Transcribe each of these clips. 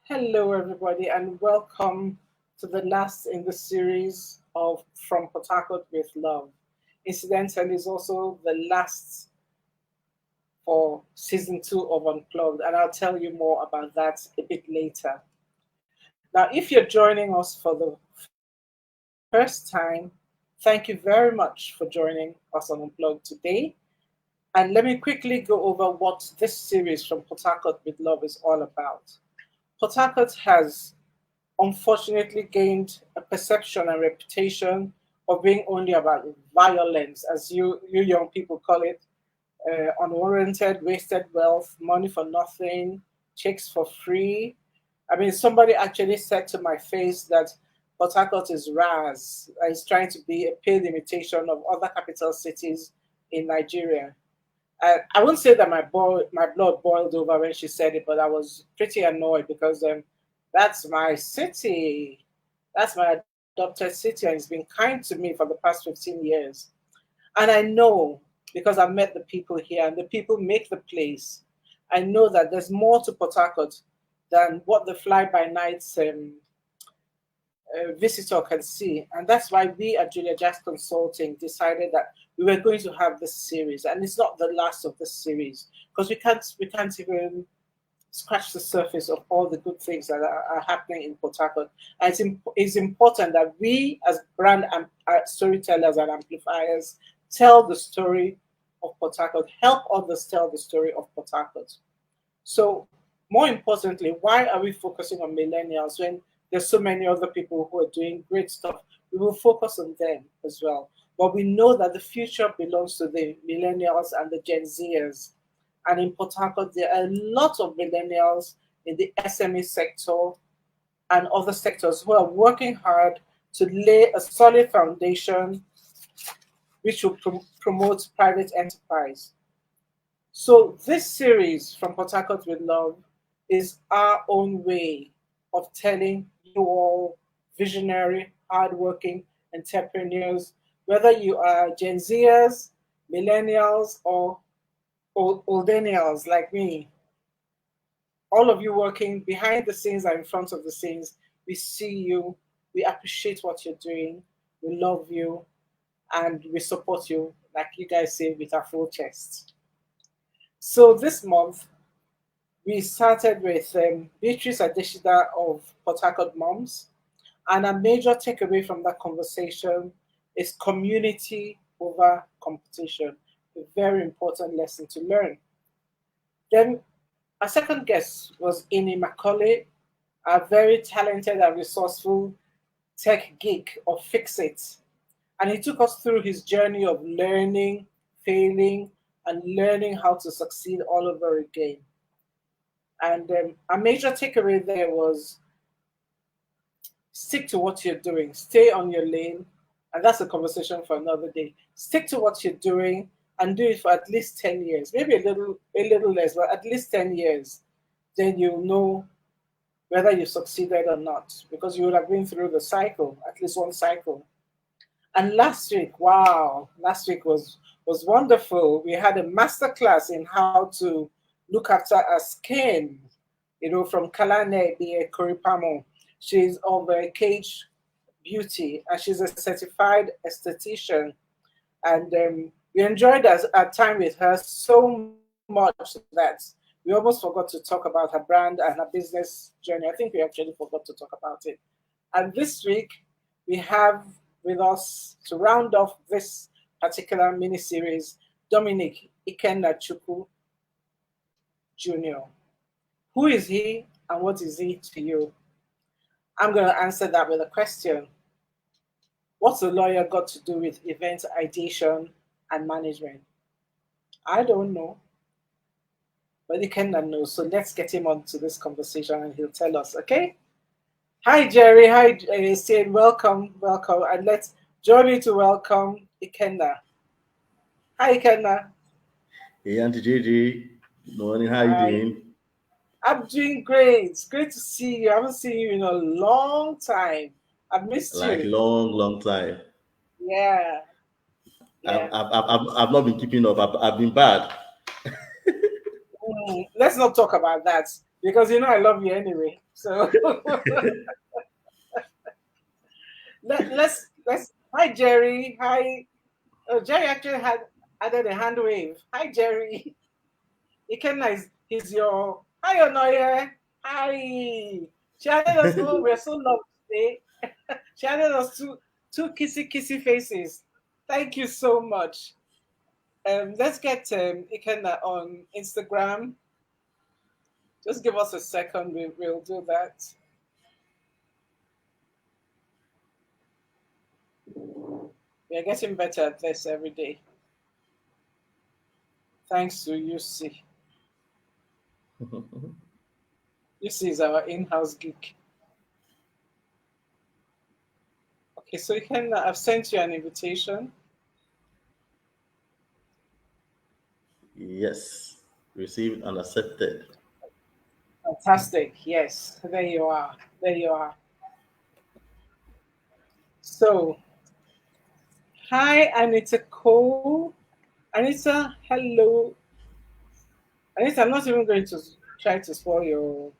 Hello, everybody, and welcome to the last in the series of From Port Harcourt with Love. Incidentally, is also the last for season 2 of Unplugged, and I'll tell you more about that a bit later. Now, if you're joining us for the first time, thank you very much for joining us on Unplugged today. And let me quickly go over what this series from Port Harcourt with Love is all about. Port Harcourt has unfortunately gained a perception and reputation of being only about violence, as you young people call it, unwarranted, wasted wealth, money for nothing, chicks for free. I mean, somebody actually said to my face that Port Harcourt is RAS, is trying to be a pale imitation of other capital cities in Nigeria. I wouldn't say that my blood boiled over when she said it, but I was pretty annoyed because that's my city. That's my adopted city, and it's been kind to me for the past 15 years. And I know because I've met the people here, and the people make the place. I know that there's more to Port Harcourt than what the fly by nights visitor can see. And that's why we at Julia Jazz Consulting decided that we were going to have this series. And it's not the last of this series because we can't even scratch the surface of all the good things that are happening in Port Harcourt. And it's important that we as brand storytellers and amplifiers tell the story of Port Harcourt, help others tell the story of Port Harcourt. So more importantly, why are we focusing on millennials when there's so many other people who are doing great stuff? We will focus on them as well. But we know that the future belongs to the millennials and the Gen Zers. And in Port Harcourt, there are a lot of millennials in the SME sector and other sectors who are working hard to lay a solid foundation which will promote private enterprise. So this series from Port Harcourt with Love is our own way of telling you all visionary, hardworking entrepreneurs, whether you are Gen Zers, millennials, or oldenials like me, all of you working behind the scenes and in front of the scenes, we see you, we appreciate what you're doing, we love you, and we support you, like you guys say, with our full chest. So this month, we started with Beatrice Adeshida of Port Harcourt Moms, and a major takeaway from that conversation is community over competition, a very important lesson to learn. Then our second guest was Ini Macaulay, a very talented and resourceful tech geek of Fix It. And he took us through his journey of learning, failing, and learning how to succeed all over again. And a major takeaway there was stick to what you're doing, stay on your lane, and that's a conversation for another day. Stick to what you're doing and do it for at least 10 years, maybe a little less, but at least 10 years. Then you'll know whether you succeeded or not, because you would have been through the cycle, at least one cycle. And last week, wow, last week was wonderful. We had a master class in how to look after our skin, from Kalane the Koripamo. She's of Cage Beauty, and she's a certified esthetician. And we enjoyed our time with her so much that we almost forgot to talk about her brand and her business journey. I think we actually forgot to talk about it. And this week, we have with us to round off this particular mini series Dominic Ikenna Chukwu Jr. Who is he and what is he to you? I'm going to answer that with a question. What's a lawyer got to do with event ideation and management? I don't know, but Ikenna knows. So let's get him onto this conversation and he'll tell us, okay? Hi, Jerry. Hi, Sid. Welcome. And let's join me to welcome Ikenna. Hi, Ikenna. Hey, Auntie JJ. Good morning. How you Hi. doing? I'm doing great. It's great to see you. I haven't seen you in a long time. I've missed Like you. long, long time. Yeah. I've, Yeah. I've, I've, I've I've not been keeping up. I've been bad. Let's not talk about that because you know I love you anyway. So let's hi Jerry. Hi. Oh, Jerry actually had added a hand wave. Hi Jerry. Ikenna is your hi Onoye. Hi. She added us. Oh, we're so loved today. She added us two kissy faces. Thank you so much. Let's get Ikenna on Instagram. Just give us a second. We'll do that. We are getting better at this every day. Thanks to UC. UC is our in-house geek. Okay, so Ikenna, I've sent you an invitation. Yes, received and accepted. Fantastic. Yes, there you are. There you are. So, hi, Anita Cole. Anita, hello. Anita, I'm not even going to try to spell your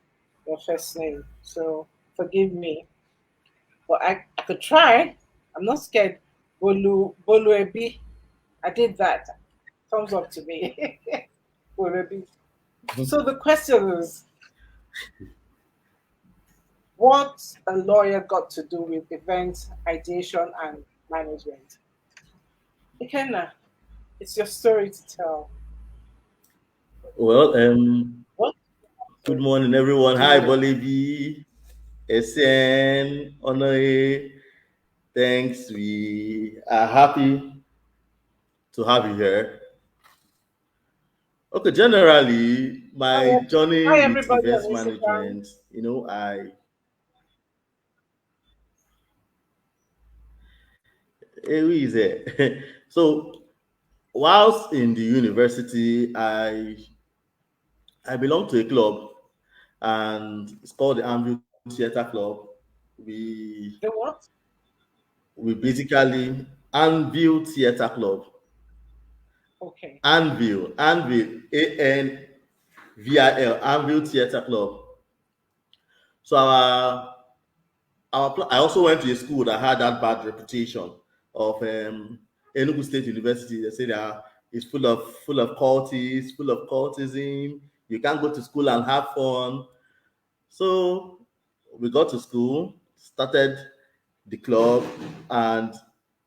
first name, so forgive me. But I could try. I'm not scared. Boluebi. I did that. Thumbs up to me. Boluebi. So the question is, what a lawyer got to do with event ideation and management? Ikenna, it's your story to tell. Well, What good morning, everyone. do Hi, with Bolivi, SN, Onoye. Thanks. We are happy to have you here. Okay, generally, my journey hi with everybody on events Instagram. management, who is it? So, whilst in the university, I belong to a club, and it's called the Anvil Theatre Club. We The what? we basically Anvil Theatre Club. Okay. Anvil, ANVIL, Anvil Theatre Club. So I also went to a school that had that bad reputation of Enugu State University. They say that it's full of cultists, full of cultism. You can't go to school and have fun. So we got to school, started the club, and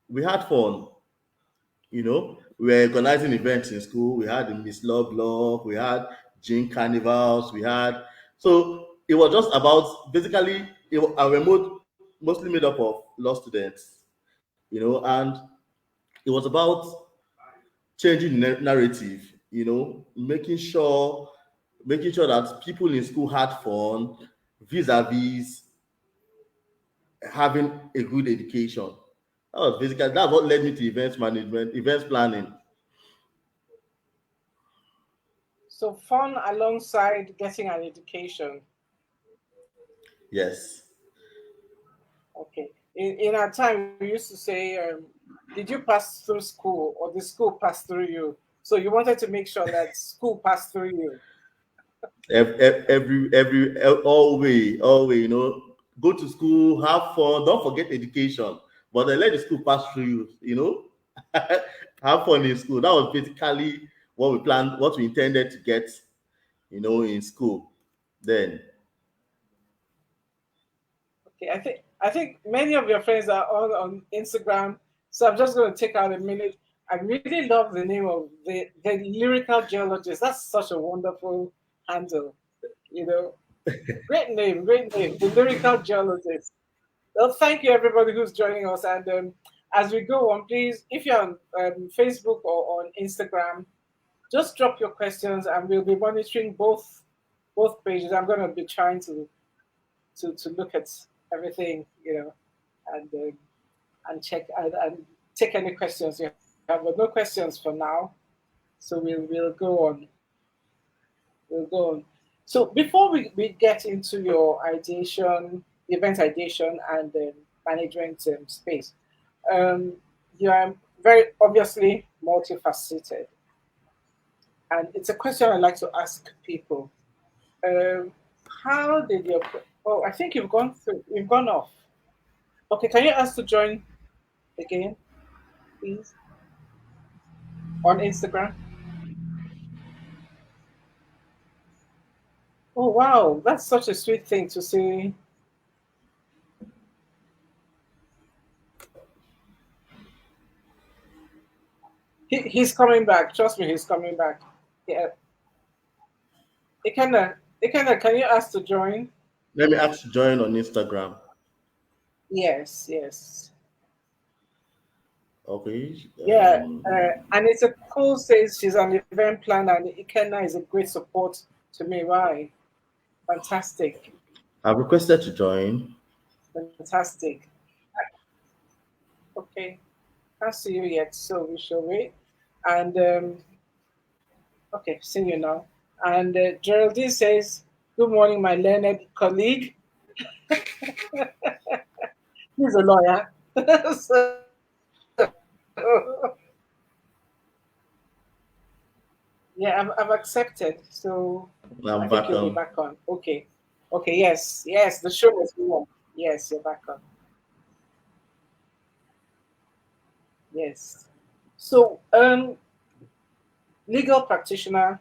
we had fun. We were organizing events in school. We had the Miss Love Love, we had gin carnivals, so it was just about basically our remote mostly made up of law students, and it was about changing the narrative, making sure that people in school had fun vis-a-vis having a good education. That's what led me to events management, events planning. So fun alongside getting an education. Yes. Okay. In our time, we used to say, did you pass through school or the school passed through you? So you wanted to make sure that school passed through you. Always, go to school, have fun, don't forget education, but then let the school pass through have fun in school. That was basically what we intended to get, in school then. Okay, I think many of your friends are all on Instagram, so I'm just going to take out a minute. I really love the name of the lyrical geologist. That's such a wonderful handle, you know. Great name, great name. The lyrical geologist. Well, thank you everybody who's joining us. And as we go on, please, if you're on Facebook or on Instagram, just drop your questions, and we'll be monitoring both pages. I'm going to be trying to look at everything, and check and take any questions you have. But no questions for now, so we'll go on. We'll go on. So before we get into your ideation, event ideation, and management space, you are very obviously multifaceted, and it's a question I like to ask people. How did your? Oh, I think you've gone through. You've gone off. Okay, can you ask to join again, please, on Instagram? Oh wow, that's such a sweet thing to say. He's coming back. Trust me, he's coming back. Yeah. Ikenna, can you ask to join? Let me ask to join on Instagram. Yes, yes. Okay. Yeah, and it's a cool says she's an event planner and Ikenna is a great support to me. Why? Fantastic. I've requested to join. Fantastic. Okay. Can't see you yet, so we shall wait. And okay, see you now. And Geraldine says, "Good morning, my learned colleague." He's a lawyer. So, yeah, I've accepted. So I I'm think back you'll be on. back on. Okay. Okay, yes, yes, the show is on. Yes, you're back on. Yes. So, legal practitioner,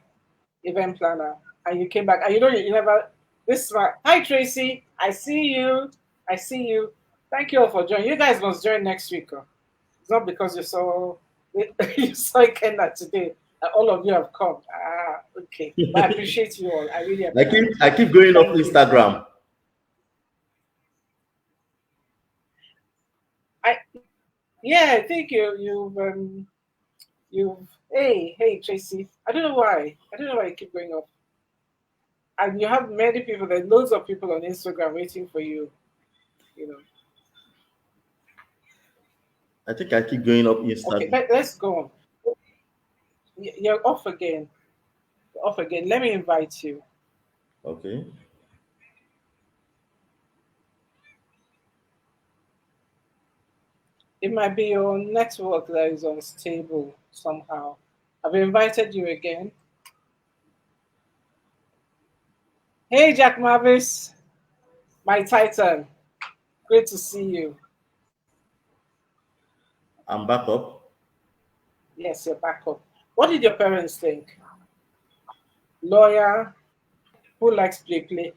event planner, and you came back, and you never. This one. Hi, Tracy. I see you. I see you. Thank you all for joining. You guys must join next week. Oh. It's not because you saw you saw Ikenna today that all of you have come. Ah, okay. But I appreciate you all. I really appreciate. I keep going off Thank you. Instagram. I yeah. I think you've hey Tracy. I don't know why. I don't know why you keep going off. And you have many people. There's loads of people on Instagram waiting for you. You know. I think I keep going up Okay, Instagram. let's go on. You're off again. You're off again. Let me invite you. Okay. It might be your network that is unstable somehow. I've invited you again. Hey, Jack Marvis, my Titan. Great to see you. I'm back up. Yes, you're back up. What did your parents think? Lawyer who likes play play.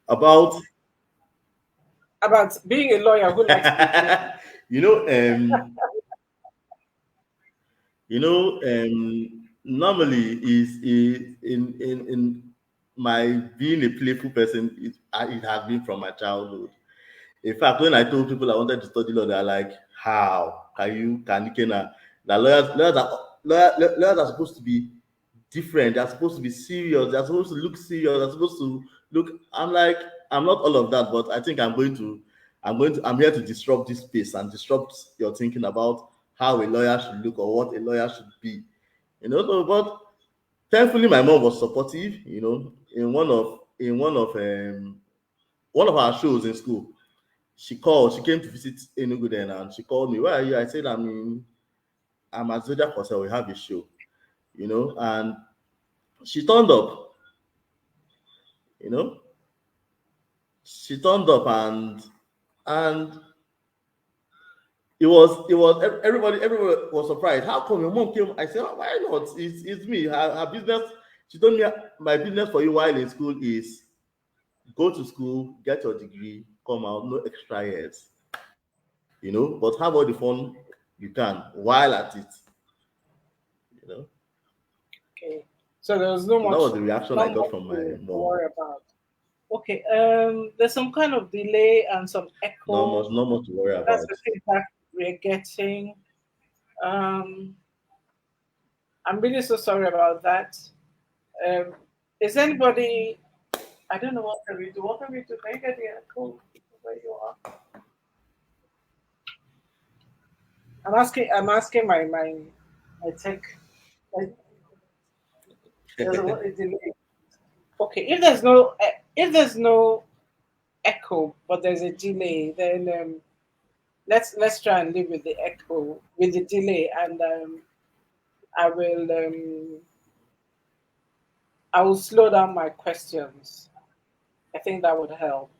About About being a lawyer who likes play play. you know, normally is in my being a playful person, it has been from my childhood. In fact, when I told people I wanted to study law, they're like, "How can you can the lawyers are supposed to be different. They're supposed to be serious. They're supposed to look serious. They're supposed to look." I'm like, I'm not all of that, but I think I'm here to disrupt this space and disrupt your thinking about how a lawyer should look or what a lawyer should be. But thankfully my mom was supportive, in one of our shows in school. She came to visit Enugu then, and she called me. Where are you? I said, I'm at Zodiac Hotel. We have a show, and she turned up, you know, she turned up, and everybody was surprised. How come your mom came? I said, "Oh, why not? It's me. Her business. She told me my business for you while in school is go to school, get your degree, come out, no extra years, but have all the fun you can while at it, you know." Okay. So there was no So that much was the reaction I not got much from my to mom. worry about. Okay. There's some kind of delay and some echo. Not much to worry That's about. the feedback we're getting. Um, I'm really so sorry about that. Um, is anybody? I don't know what can we do. What can we do? Can you get the echo where you are? I'm asking my tech. There's a delay. Okay. If there's no echo, but there's a delay, then let's try and live with the echo with the delay, and I will um, I will slow down my questions. I think that would help.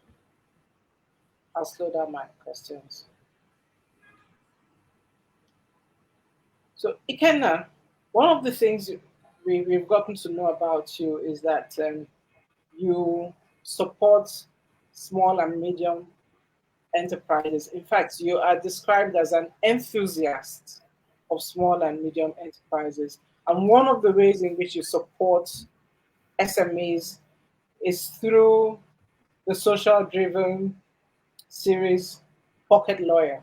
I'll slow down my questions. So, Ikenna, one of the things we've gotten to know about you is that you support small and medium enterprises. In fact, you are described as an enthusiast of small and medium enterprises. And one of the ways in which you support SMEs is through the social driven series Pocket Lawyer.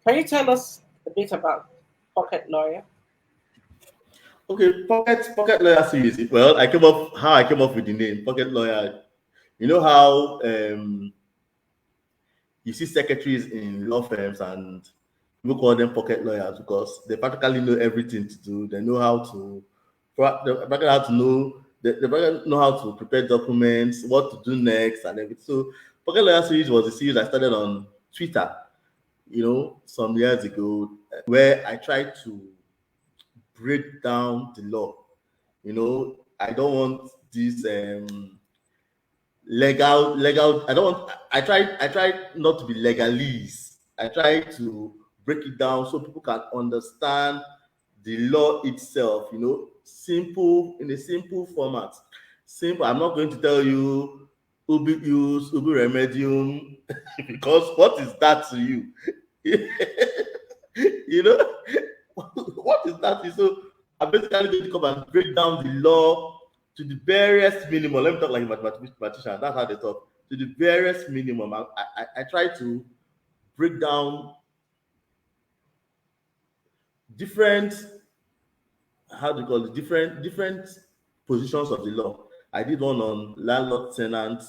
Can you tell us a bit about Pocket Lawyer? Okay, Pocket Lawyer series. Well, I came up with the name Pocket Lawyer. You know how you see secretaries in law firms and people call them pocket lawyers because they practically know everything to do. They know how to, they practically know how to prepare documents, what to do next, and everything. So, Pocket Lawyer series was a series I started on Twitter, some years ago, where I tried to break down the law. I don't want this legal I tried not to be legalese. I try to break it down so people can understand the law itself, simple, in a simple format. Simple. I'm not going to tell you ubi use ubi remedium because what is that to you? you know what is that? So I'm basically going to come and break down the law to the barest minimum. Let me talk like a mathematician. That's how they talk. To the barest minimum. I try to break down different, how do you call it, different positions of the law. I did one on landlord tenant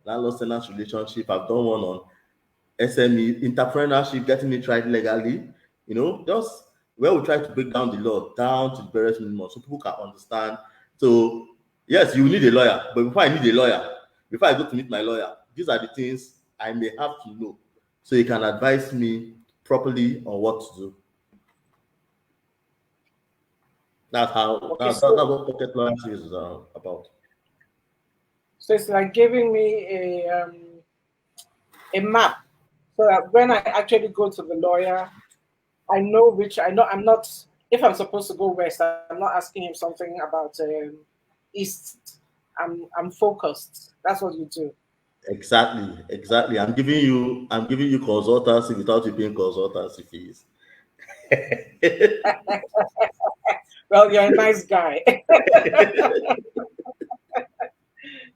relationship. I've done one on SME entrepreneurship, getting it right legally. Just where we try to break down the law down to the barest minimum so people can understand. So yes, you need a lawyer, but before I need a lawyer, before I go to meet my lawyer, these are the things I may have to know so he can advise me properly on what to do. That's how Okay, that's what Pocket Lawyer series is about. So it's like giving me a map so that when I actually go to the lawyer, I know I'm not, if I'm supposed to go west, I'm not asking him something about east. I'm focused. That's what you do. Exactly. I'm giving you consultancy without you paying consultancy fees. Well, you're a nice guy.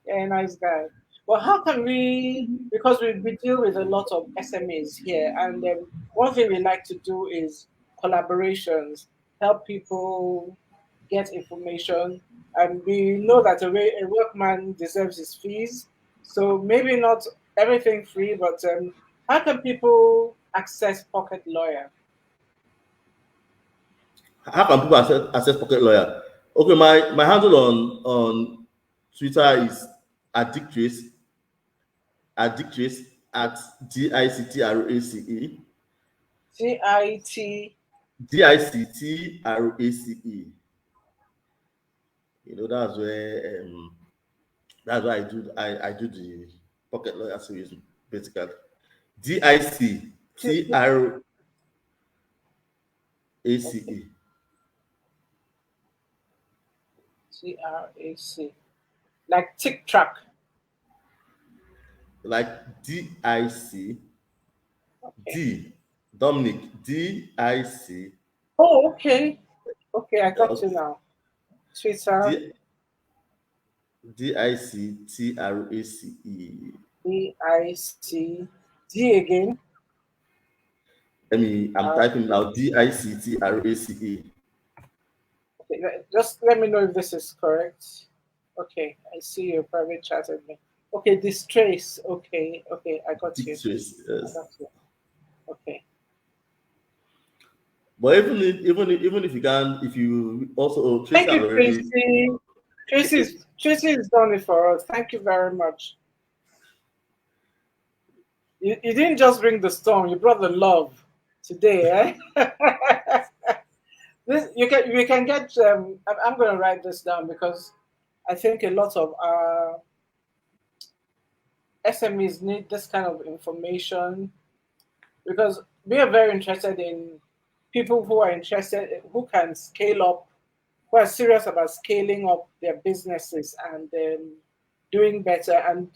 You're a nice guy. Well, how can we, because we deal with a lot of SMEs here, and one thing we like to do is collaborations, help people get information. And we know that a workman deserves his fees. So maybe not everything free, but how can people access Pocket Lawyer? How can people access Pocket Lawyer? Okay, my handle on Twitter is addictrace at DICTRACE. CIT. DICTRACE. That's where I do the Pocket Lawyer series basically. DICTRACE. TRAC. Like Tick Track. Like DIC Okay. D Dominic DIC. Oh, okay. Okay, I got you now. Twitter. DICTRACE. DICD again. I'm typing now DICTRACE. Okay, just let me know if this is correct. Okay, I see your private chat with me. Okay, Distrace. Okay, I got you. Yes. I got you. Okay. But even if you can, if you also Thank Tracy has you, already. Tracy. Tracy's done it for us. Thank you very much. You didn't just bring the storm, you brought the love today, eh? We can get I'm going to write this down because I think a lot of our SMEs need this kind of information, because we are very interested in people who are interested, who can scale up, who are serious about scaling up their businesses and doing better, and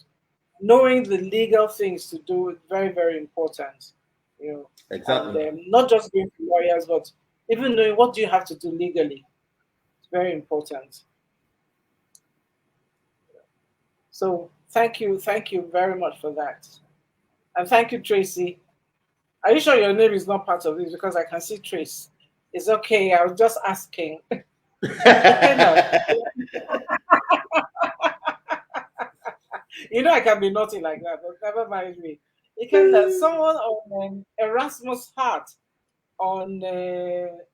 knowing the legal things to do is very, very important. You know, Exactly. and not just going to lawyers, but even knowing what do you have to do legally. It's very important. So thank you very much for that, and thank you, Tracy. Are you sure your name is not part of this? Because I can see Trace. It's okay. I was just asking. Ikenna, you know I can be naughty like that, but never mind me. Ikenna, someone on Erasmus Heart on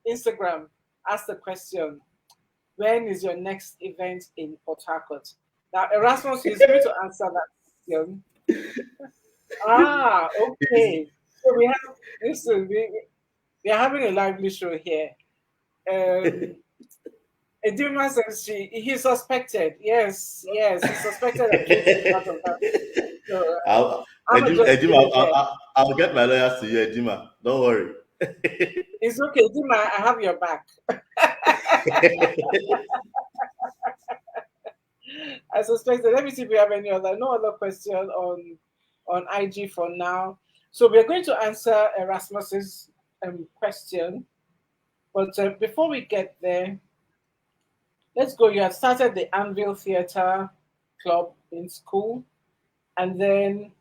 Instagram asked the question, when is your next event in Port Harcourt? Now, Erasmus is going to answer that question. Ah, okay. So we have, listen, we are having a lively show here. Edima says he suspected. Yes, he suspected that Tracy is part of that. So, I'll get my lawyers to you, Edima. Don't worry. It's okay, Edima. I have your back. I suspected. Let me see if we have any no other question on IG for now. So we're going to answer Erasmus's question, but before we get there, let's go. You had started the Anvil Theatre Club in school, and then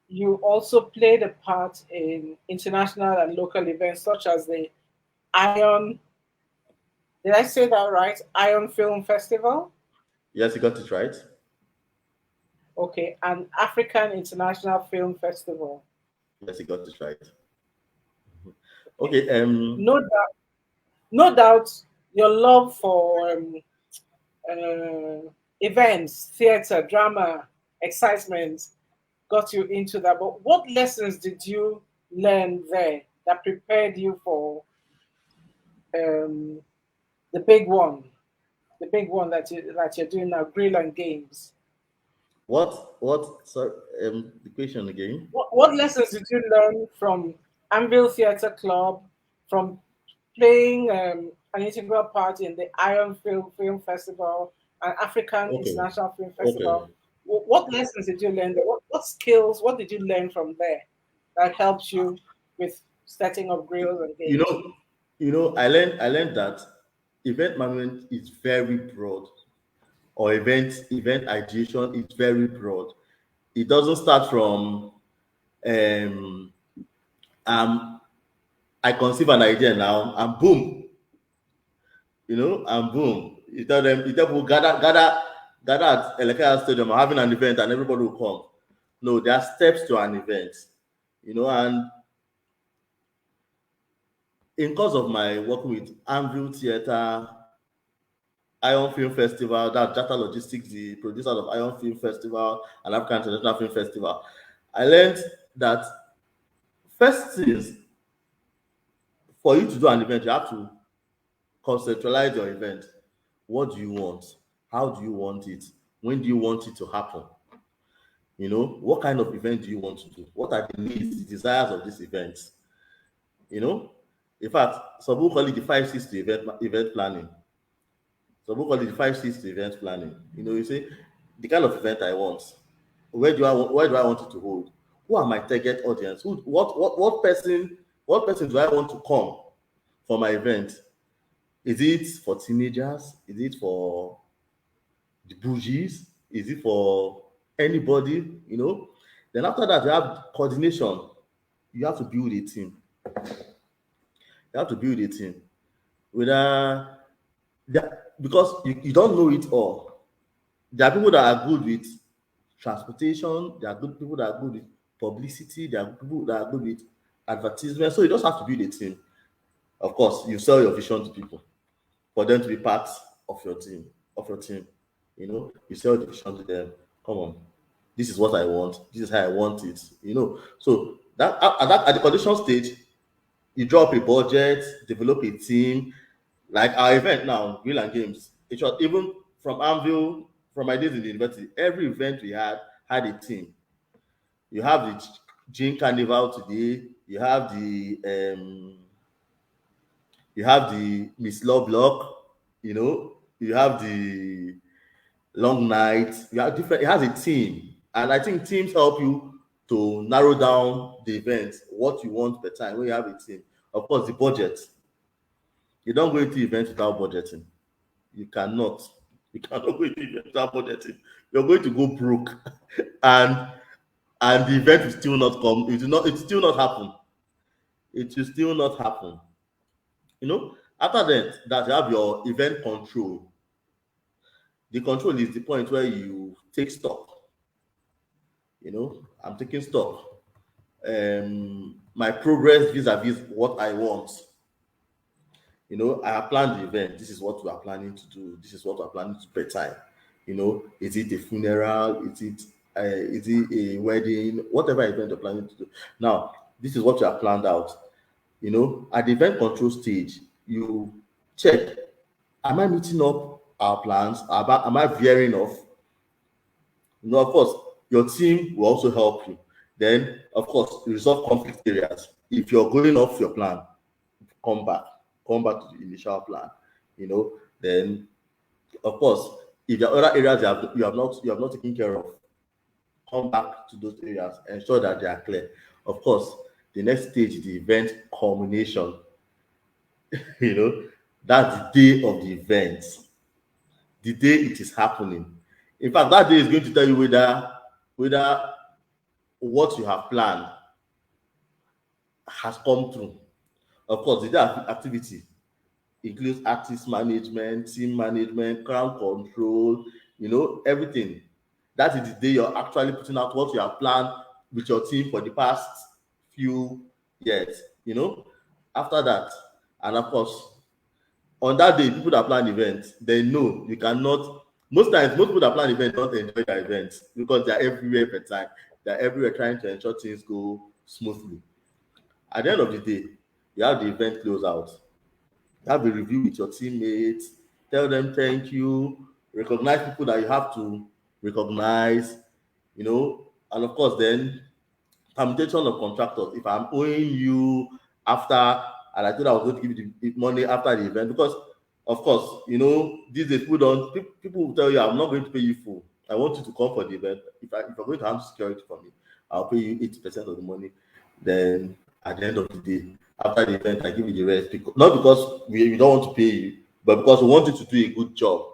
you also played a part in international and local events such as the Iron. Did I say that right? Iron Film Festival. Yes, you got it right. Okay, and African International Film Festival. Yes, you got it right. Okay. No doubt, your love for events, theater, drama, excitement got you into that. But what lessons did you learn there that prepared you for the big one that you're doing now, Grill and Games? What? Sorry, the question again. What lessons did you learn from Anvil Theatre Club, from playing an integral part in the Iron Film Festival and African International Film Festival? Okay. What lessons did you learn there? What skills, what did you learn from there that helped you with setting up grills and games? I learned that event management is very broad, or event ideation is very broad. It doesn't start from I conceive an idea now and boom, and boom. You tell people gather at Elekaya Stadium or having an event and everybody will come. No, there are steps to an event, and in course of my working with Anvil Theatre, Iron Film Festival, that's Jata Logistics, the producer of Iron Film Festival and African International Film Festival, I learned that first things, for you to do an event, you have to conceptualize your event. What do you want? How do you want it? When do you want it to happen? What kind of event do you want to do? What are the needs, the desires of this event? In fact, some people call it the 5 C's to event planning. Some people call it the 5 C's to event planning. You say the kind of event I want. Where do I want it to hold? Who are my target audience? What person do I want to come for my event? Is it for teenagers? Is it for the bougies? Is it for anybody? Then after that, you have coordination. You have to build a team. Because you don't know it all. There are people that are good with transportation. There are good people that are good with publicity. There are people that are good with advertisement. So you just have to build a team. Of course, you sell your vision to people for them to be part of your team. You sell the vision to them. Come on, this is what I want. This is how I want it. So that at the condition stage, you drop a budget, develop a team. Like our event now, Grill and Games. It was even from Anvil, from my days in the university. Every event we had had a team. You have the Gin Carnival today. You have the Miss Law Block. You know, you have the long nights. You have different. It has a team, and I think teams help you to narrow down the events, what you want per time when you have a team. Of course, the budget. You don't go into events without budgeting. You cannot. You cannot go into events without budgeting. You're going to go broke, and the event will still not come. It will not. It will still not happen. It will still not happen. You know. After that you have your event control. The control is the point where you take stock. You know, I'm taking stock. My progress vis-a-vis what I want. You know, I have planned the event. This is what we are planning to do. This is what we're planning to per time. You know, is it a funeral? Is it a wedding? Whatever event you're planning to do. Now, this is what you have planned out. You know, at the event control stage, you check: am I meeting up our plans? Am I veering off? You know, of course, your team will also help you. Then, of course, resolve conflict areas. If you're going off your plan, come back to the initial plan. You know, then, of course, if there are other areas you have not taken care of, come back to those areas, ensure that they are clear. Of course, the next stage is the event culmination. You know, that's the day of the event, the day it is happening. In fact, that day is going to tell you whether what you have planned has come true. Of course, the day activity includes artist management, team management, crowd control, you know, everything. That is the day you're actually putting out what you have planned with your team for the past few years, you know. After that, and of course, on that day, people that plan events, they know you cannot. Most times, most people that plan events don't enjoy their events because they're everywhere per time. They're everywhere trying to ensure things go smoothly. At the end of the day, you have the event close out. You have a review with your teammates, tell them thank you, recognize people that you have to recognize, you know, and of course, then permutation of contractors. If I'm owing you after, and I thought I was going to give you the money after the event, because of course, you know, these days people will tell you, I'm not going to pay you full. I want you to come for the event. If you're going to have security for me, I'll pay you 80% of the money. Then at the end of the day, after the event, I give you the rest. Not because we don't want to pay you, but because we want you to do a good job.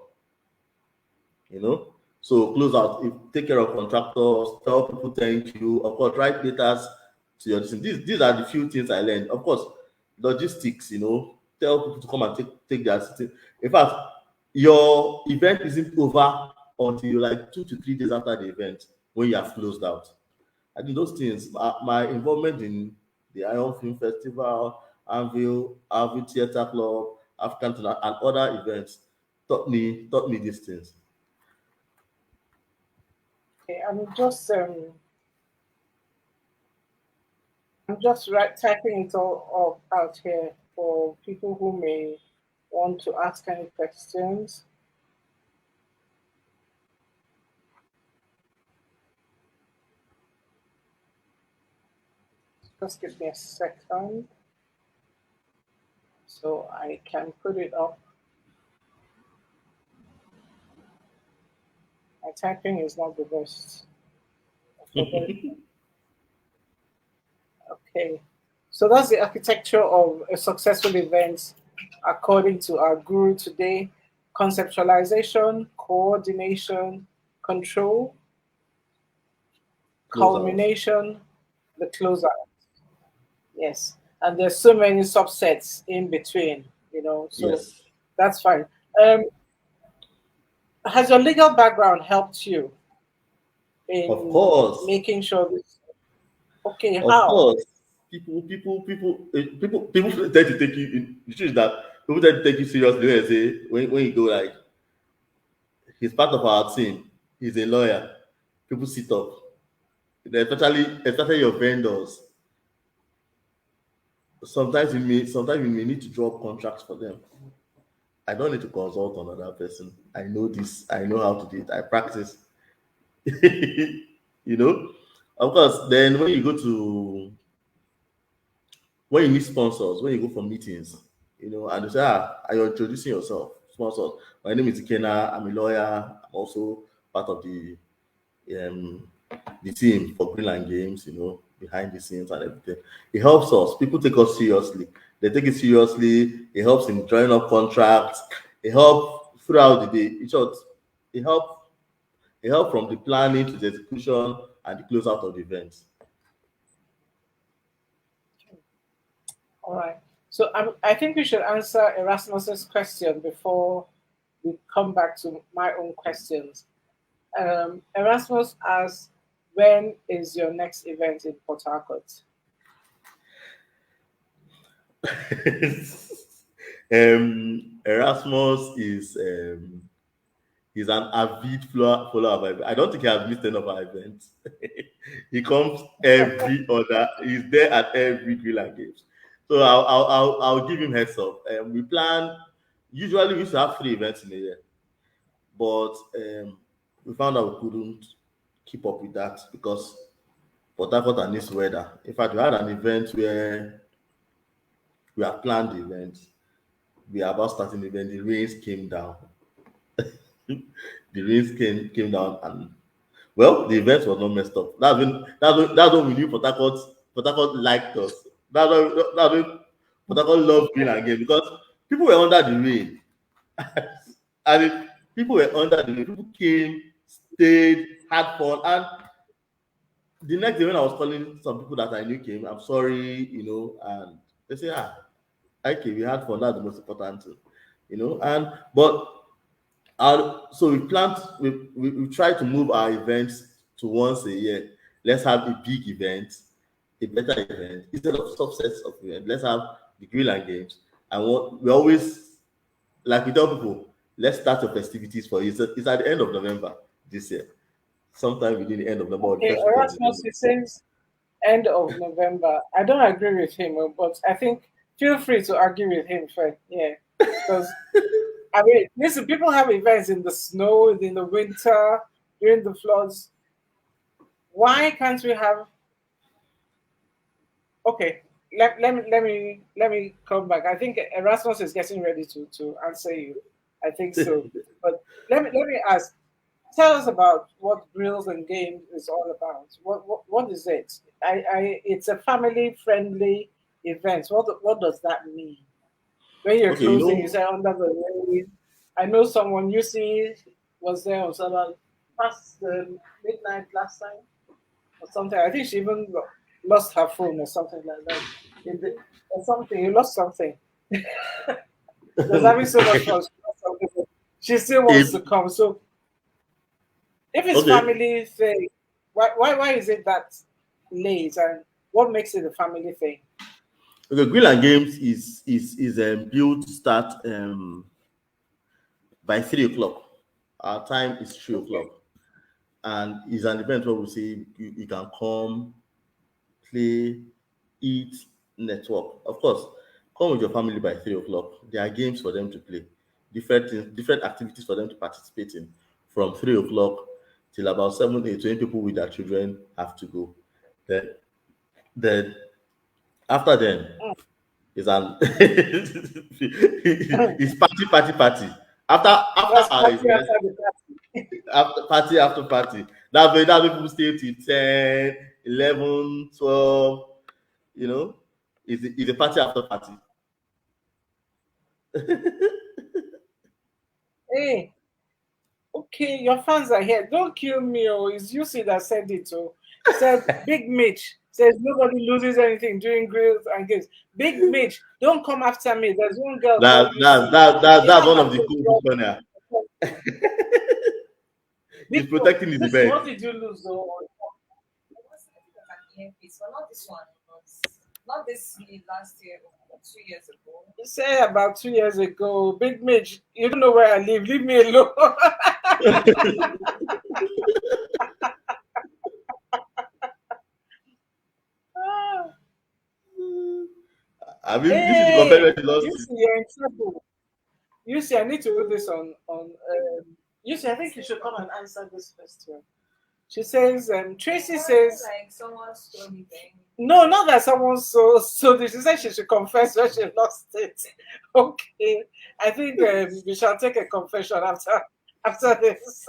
You know, so close out, take care of contractors, tell people thank you, of course, write letters to your these are the few things I learned. Of course, logistics, you know, tell people to come and take their seat. In fact, your event isn't over until like 2 to 3 days after the event when you have closed out. I think those things, my involvement in the Iron Film Festival, Anvil Theatre Club, African and other events taught me these things. Okay, I'm just typing it all up out here for people who may want to ask any questions. Just give me a second so I can put it up. My typing is not the best. Okay, so that's the architecture of a successful event according to our guru today: conceptualization, coordination, control, culmination, the closeout. Yes, and there's so many subsets in between, you know, so Yes. that's fine. Has your legal background helped you in Of course. making sure this? Okay, Of how? course. People tend to take you in. The truth is that people tend to take you seriously when they say when you go like he's part of our team, he's a lawyer. People sit up. Especially your vendors. Sometimes we may need to draw contracts for them. I don't need to consult another person. I know this. I know how to do it. I practice. you know. Of course, then when you need sponsors, when you go for meetings, you know, and they say, are you introducing yourself? Sponsors. My name is Ikenna. I'm a lawyer. I'm also part of um, the team for Greenland Games, you know, behind the scenes and everything. It helps us. People take us seriously. They take it seriously. It helps in drawing up contracts. It helps throughout the day. In short, it helps. It helps from the planning to the execution and the closeout of the events. All right. So I think we should answer Erasmus's question before we come back to my own questions. Erasmus asks, when is your next event in Port Harcourt? Erasmus is he's an avid follower of our event. I don't think he has missed any of our events. He comes every other. He's there at every Greenland Games. So I'll give him heads up. We plan. Usually we used to have 3 events in a year, but we found out we couldn't keep up with that because Port Harcourt and this weather. In fact, we had an event where we had planned the event. We were about starting the event. The rains came down. The rains came down, and well, the event was not messed up. That's when we knew Port Harcourt liked us. That's when Port Harcourt loved Greenland Game because people were under the rain. I mean, people were under the rain. People came, stayed, had fun, and the next day when I was calling some people that I knew came, I'm sorry, you know, and they say, okay, we had fun. That's the most important thing, you know. And but so we planned. We try to move our events to once a year. Let's have a big event, a better event instead of subsets of events. Let's have the Greenland Games. And what we always like we tell people, let's start your festivities for you. It's at the end of November this year, sometime within the end of November. Or the Okay, first week of Erasmus, December. he says end of November. I don't agree with him, but I think feel free to argue with him first. Yeah, because I mean, listen, people have events in the snow, in the winter, during the floods. Why can't we have? Okay, let me come back. I think Erasmus is getting ready to answer you. I think so. But let me ask. Tell us about what Grills and Games is all about. What is it? It's a family friendly event. What does that mean? When you're Okay, you closing, you know, say under the rain. I know someone you see was there on Saturday past the midnight last time or something. I think she even lost her phone or something like that. Or something. You lost something. She was having so much fun. She lost something. She still wants if to come. So if it's okay, family thing, why is it that late and what makes it a family thing? okay, Greenland Games is built to start by 3 o'clock. Our time is three Okay. o'clock, and it's an event where we say you can come, play, eat, network. Of course, come with your family by 3 o'clock. There are games for them to play, different things, different activities for them to participate in. From 3 o'clock till about 7, 8, 20 people with their children have to go. Then, then after then is an it's party. After That's our party event, after the party. after party. That's when people stay till 10, 11, 12. You know, it's a party after party. Hey, okay, your fans are here. Don't kill me. Oh, it's UC that said it. Oh, said Big Mitch says nobody loses anything during grills and games. Big Mitch, don't come after me. There's one girl That called that UC. that, that She that's has one her of the face cool all- people. He's Big Bro, protecting his listen, event. what did you lose? Oh, But not this one. Not this last year, 2 years ago. you said about 2 years ago, Big Mitch, you don't know where I live. Leave me alone. Ah, I mean, you should compare hey, where he lost you it. see, you're in trouble. You see, I need to put this on. You see, I think you should come and answer this question. She says, Tracy It says, wasn't like someone stole it. no, not that someone sold it. She said she should confess when she lost it. Okay. I think we shall take a confession after this.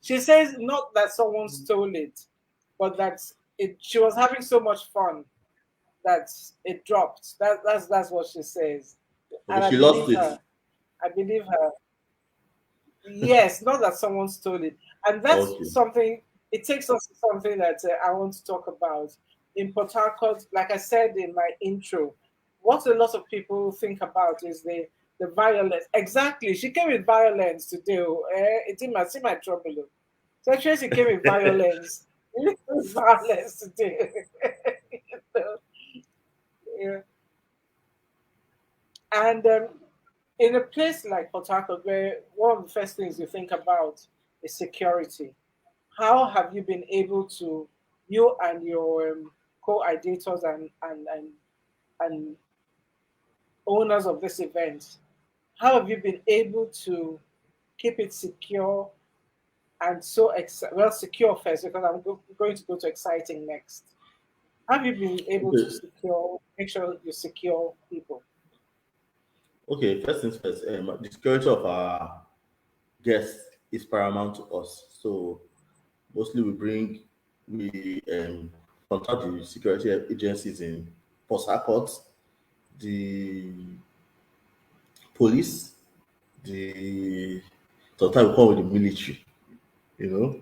She says not that someone stole it, but that she was having so much fun that it dropped. That's what she says. And Okay, I she lost believe it. her. I believe her. Yes, not that someone stole it. And that's Okay. something, it takes us to something that I want to talk about. In Port Harcourt, like I said in my intro, what a lot of people think about is the violence. Exactly. She came with violence today. It didn't see my trouble. Oh. So Tracy came with violence. Violence today. Yeah. And in a place like Port Harcourt, where one of the first things you think about is security, how have you been able to, you and your co-ideators and owners of this event, how have you been able to keep it secure and so well secure first, because I'm going to go to exciting next. Have you been able to make sure you secure people? Okay, first things first. The security of our guests is paramount to us. So mostly we contact the security agencies in Port Harcourt, the police, the sometimes we call it the military, you know,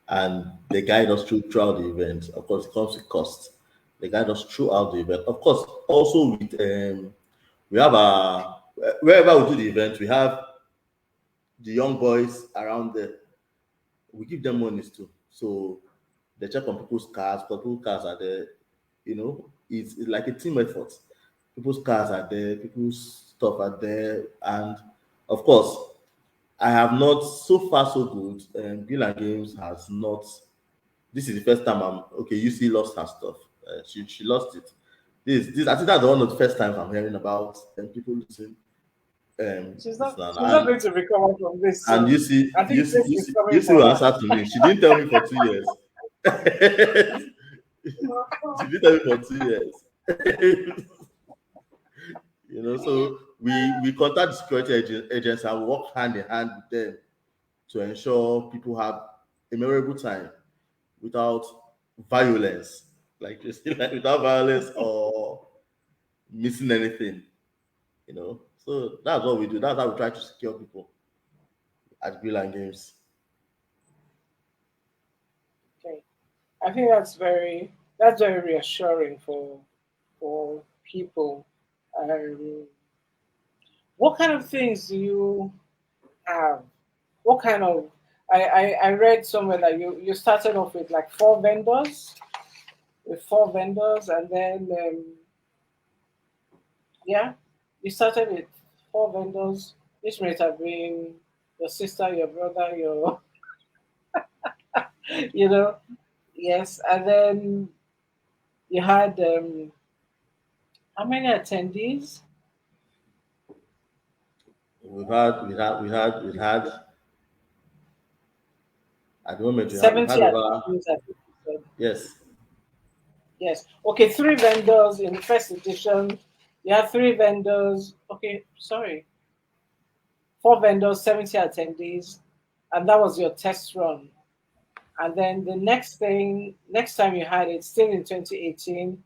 and they guide us throughout the event. Of course, it comes with cost. They guide us throughout the event. Of course, also with we have a wherever we do the event, we have the young boys around there. We give them monies too. So they check on people's cars, because people's cars are there, you know, it's like a team effort. People's cars are there, people's stuff are there, and of course, I have not so far so good. Bill and Games has not. This is the first time I'm okay. UC lost her stuff. She lost it. This I think that's one of the first times I'm hearing about people losing. She's This not. now. She's not going to recover from this. And So I think this is coming you for will her. answer to me. She didn't tell me for 2 years. She didn't tell me for 2 years. You know, so we contact the security agents and work hand in hand with them to ensure people have a memorable time without violence, like you see, like without violence or missing anything. You know, so that's what we do. That's how we try to secure people at Grill and Games. Okay, I think that's very reassuring for people. Um, what kind of things do you have? What kind of I read somewhere that you started off with like four vendors, and then yeah, you started with four vendors. This might have been your sister, your brother, your you know, yes, and then you had how many attendees? We had at the moment we 70 had over attendees, I think you said. yes. Yes. Okay, three vendors in the first edition. You had three vendors. Okay, sorry. Four vendors, 70 attendees, and that was your test run. And then the next time you had it, still in 2018,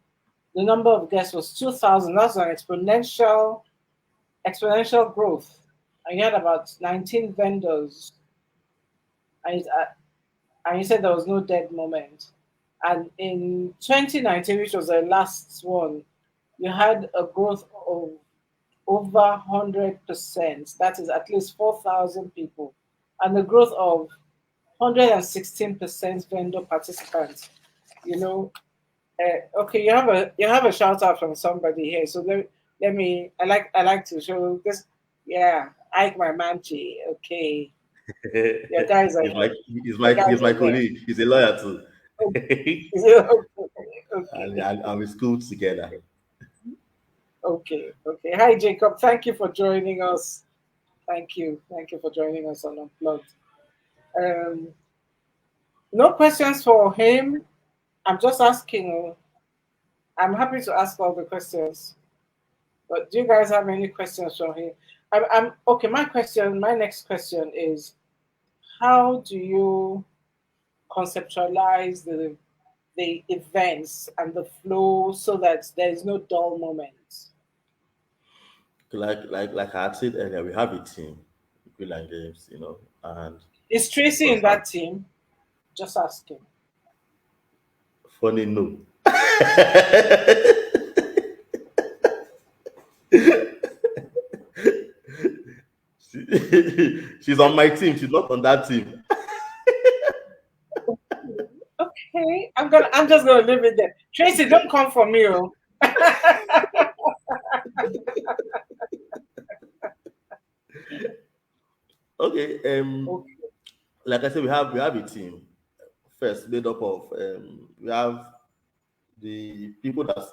the number of guests was 2,000. That's an exponential growth. And you had about 19 vendors. And you said there was no dead moment. And in 2019, which was the last one, you had a growth of over 100%. That is at least 4,000 people. And a growth of 116% vendor participants. You know, okay, you have a shout out from somebody here. So let me. I like to show this. Yeah, Ike my manchi. Okay, your guys are he's here. my he's Your my he's guys my are here. colleague. He's a lawyer too. Okay, And we schooled together. okay. Hi, Jacob. Thank you for joining us. Thank you for joining us on Unplugged. Um, No questions for him. I'm just asking. I'm happy to ask all the questions. But do you guys have any questions from him? I'm okay. My next question is, how do you conceptualize the events and the flow so that there is no dull moments? Like I had said earlier, we have a team, Greenland Games, and Is of Tracy in course, that team? Just asking. funny no. She's on my team. She's not on that team. Okay, I'm just gonna leave it there. Tracy, don't come for me, oh. Okay. Okay. Like I said, we have a team first made up of we have the people that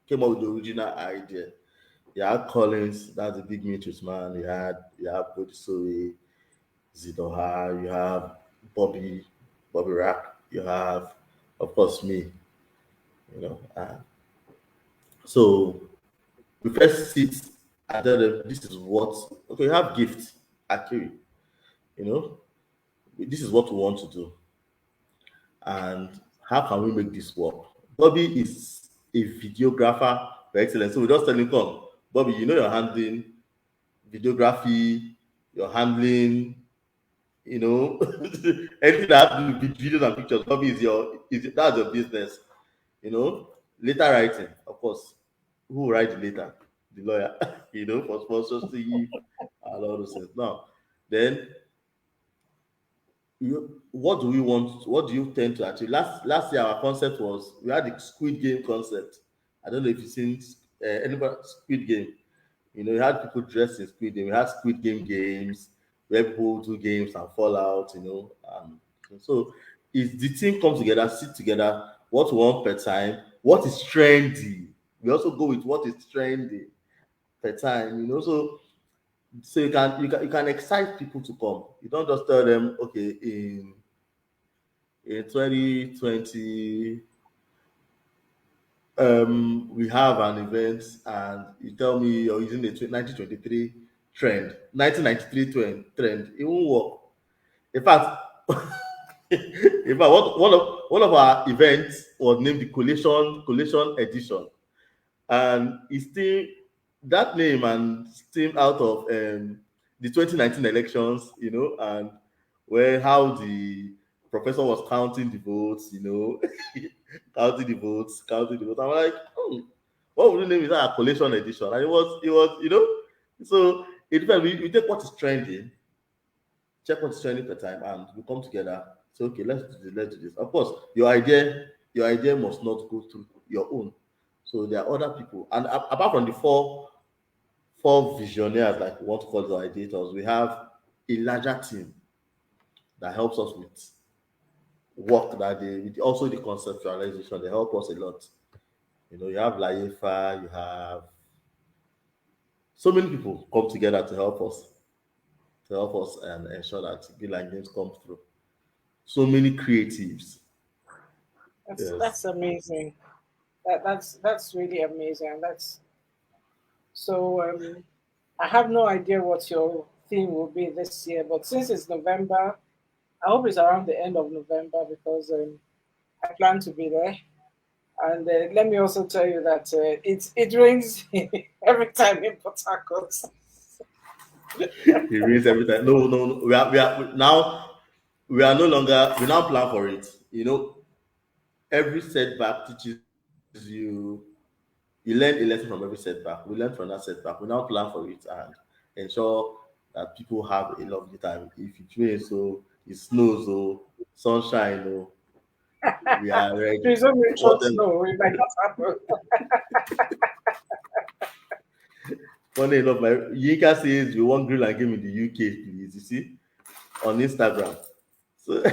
came up with the original idea. You had Collins, that's a big matrix man. You had Bodhisoe, Zidoha, you have Bobby Rack, you have of course me, you know. So we first sit and tell them this is what okay, you have gifts, Akiri, you know, this is what we want to do. And how can we make this work? Bobby is a videographer by excellence. So we just tell him, come, Bobby, you're handling videography, you're handling, anything that has to do with videos and pictures. Bobby that's your business, you know. Letter writing, of course. Who will write the letter? The lawyer, for sponsorship and all those things. Now, then what do we want? What do you tend to achieve? Last year, our concept was we had the Squid Game concept. I don't know if you've seen anybody Squid Game. You had people dressed in Squid Game. We had Squid Game games where people do games and fall out. So if the team comes together, sit together, what we want per time, what is trendy. We also go with what is trendy per time. So you can excite people to come. You don't just tell them, okay, in 2020, we have an event, and you tell me you're using the 1923 trend, 1993 trend. It won't work. In fact, one of our events was named the collation edition, and it's still that name and still out of the 2019 elections, and where how the professor was counting the votes, counting the votes. I'm like, what would you name it? That a collation edition? And it was. So it depends. We take what is trending, check what's trending per time, and we come together. Say, okay, let's do this. Of course, your idea must not go through your own. So there are other people, and apart from the four visionaries, like we want to call the ideators, we have a larger team that helps us with work that also the conceptualization. They help us a lot. You have Layefa, you have so many people come together to help us and ensure that Gilan Games come through. So many creatives. That's Yes. amazing. That's really amazing. And that's so. I have no idea what your theme will be this year, but since it's November, I hope it's around the end of November because I plan to be there. And let me also tell you that it rains every time in Port Harcourt. He rains every time. No, no, no. We now plan for it. Every setback teaches you learn a lesson from every setback. We learn from that setback. We now plan for it and ensure that people have a lovely time. If it rains, so it snows, so sunshine, we are ready. Please don't mention What else? snow. It might not happen. Funny enough, my Yinka says we want grill and game in the UK, please. You see on Instagram. So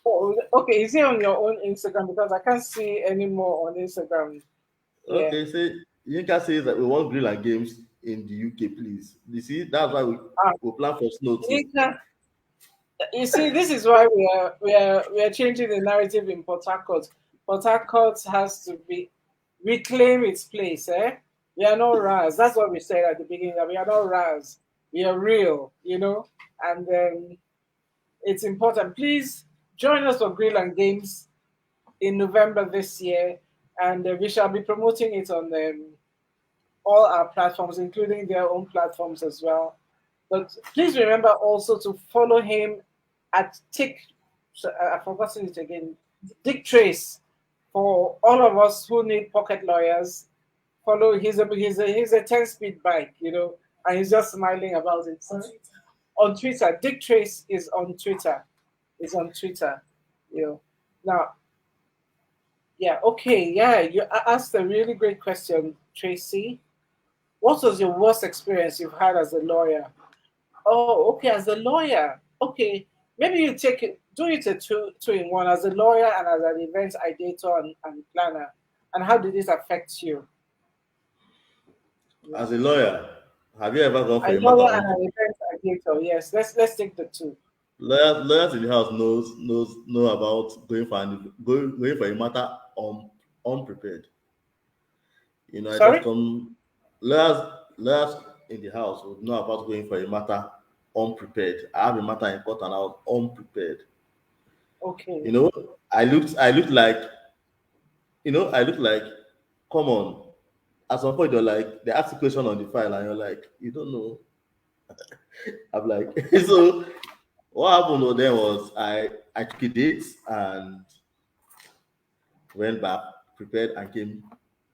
Oh, okay, is it on your own Instagram? Because I can't see any more on Instagram. Yeah. okay, say Yinka says that we want grill and games in the UK, please. You see, that's why we Ah, we plan for snow too. Yinka, You see, this is why we are changing the narrative in Port Harcourt. Port Harcourt has to be reclaim its place. We are not Raz. That's what we said at the beginning. That we are not Raz. We are real. And it's important. Please join us for Grill and Games in November this year, and we shall be promoting it on all our platforms, including their own platforms as well. But please remember also to follow him at I've forgotten it again. Dick Trace, for all of us who need pocket lawyers. Follow. He's a 10-speed bike, and he's just smiling about it. So, on Twitter, Dick Trace is on Twitter. Now, yeah, okay, yeah. You asked a really great question, Tracy. What was your worst experience you've had as a lawyer? Oh, okay, as a lawyer. Okay, maybe you do it a two in one, as a lawyer and as an event ideator and planner. And how did this affect you? As a lawyer, have you ever gone for A a matter lawyer and on an event ideator. Yes, let's take the two. lawyers in the house know about going for a matter unprepared. I Sorry? just come lawyers in the house would know about going for a matter unprepared. I have a matter in court and I was unprepared. Okay. I looked like come on. At some point, you're like, they ask a question on the file, and you're like, you don't know. I'm like, so what happened then was I took a date and went back, prepared, and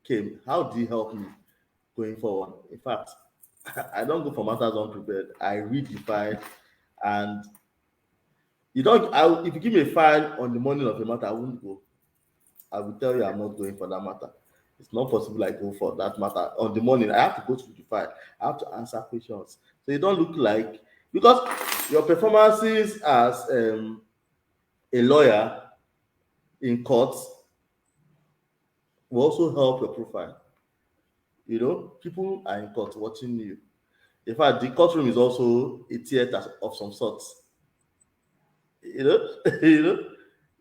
came. How did he help me going forward? In fact, I don't go for matters unprepared. I read the file, and you don't. If you give me a file on the morning of a matter, I wouldn't go. I will tell you I'm not going for that matter. It's not possible I go for that matter on the morning. I have to go through the file. I have to answer questions. So you don't look like, because your performances as a lawyer in court will also help your profile. People are in court watching you. In fact, the courtroom is also a theater of some sorts. You know,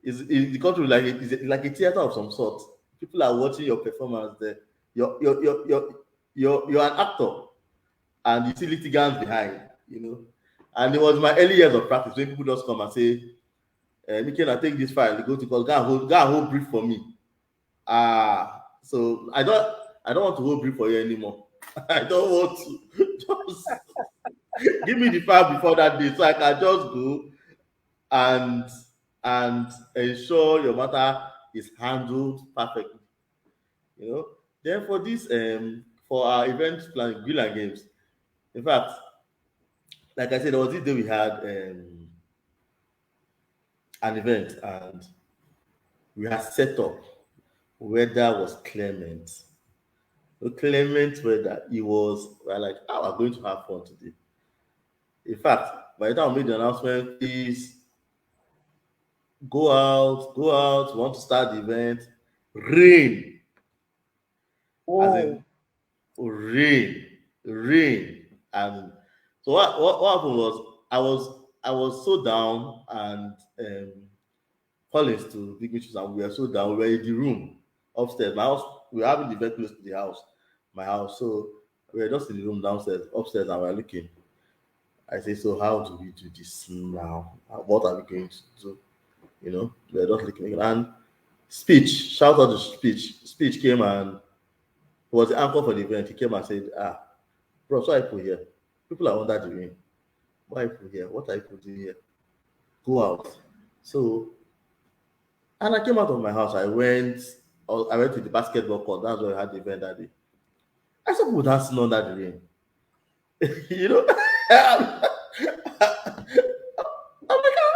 the courtroom is like a theater of some sort. People are watching your performance there. You're an actor, and you see litigants behind. And it was my early years of practice when people just come and say, Ikenna, take this file, go to court, go and hold brief for me. So I don't want to hold brief for you anymore. I don't want to. Just give me the file before that day so I can just go and ensure your matter is handled perfectly. Then for this for our event planning, Grill and Games. In fact, like I said, there was this day we had an event and we had set up. Weather was clement. Clement weather. We're like, we're going to have fun today. In fact, by the time we made the announcement, please go out, want to start the event. Rain. Whoa. As in rain. And so what happened was I was so down, and Collins to Big Mitchell, and we were so down. We were in the room upstairs. My house, we were having the event close to the house, my house. So we were just in the room upstairs, and we were looking. I say, so how do we do this now? What are we going to do? We were just looking. And shout out the speech came, and he was the anchor for the event. He came and said, bro, so I put here. People are under the rain. Why put here? What I put here? Go out. So, and I came out of my house. I went to the basketball court. That's where I had the event that day. I saw people dancing under the rain. I'm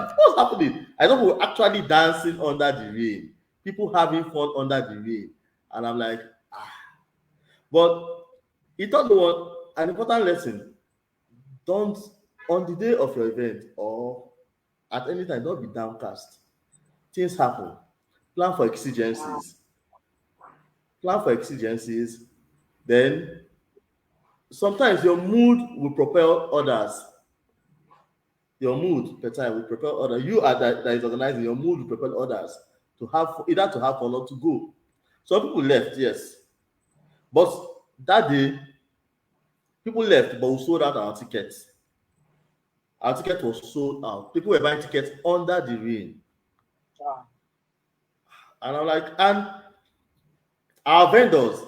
like, what's happening? I know people actually dancing under the rain. People having fun under the rain. And I'm like, But he taught me an important lesson. Don't, on the day of your event or at any time, don't be downcast. Things happen. Plan for exigencies. Then sometimes your mood will propel others. Your mood per time will propel others. You are that is organizing. Your mood will propel others to have either to have fun or to go. Some people left, yes, but that day people left, but we sold out our tickets. Our ticket was sold out. People were buying tickets under the rain, Wow. and I'm like, and our vendors,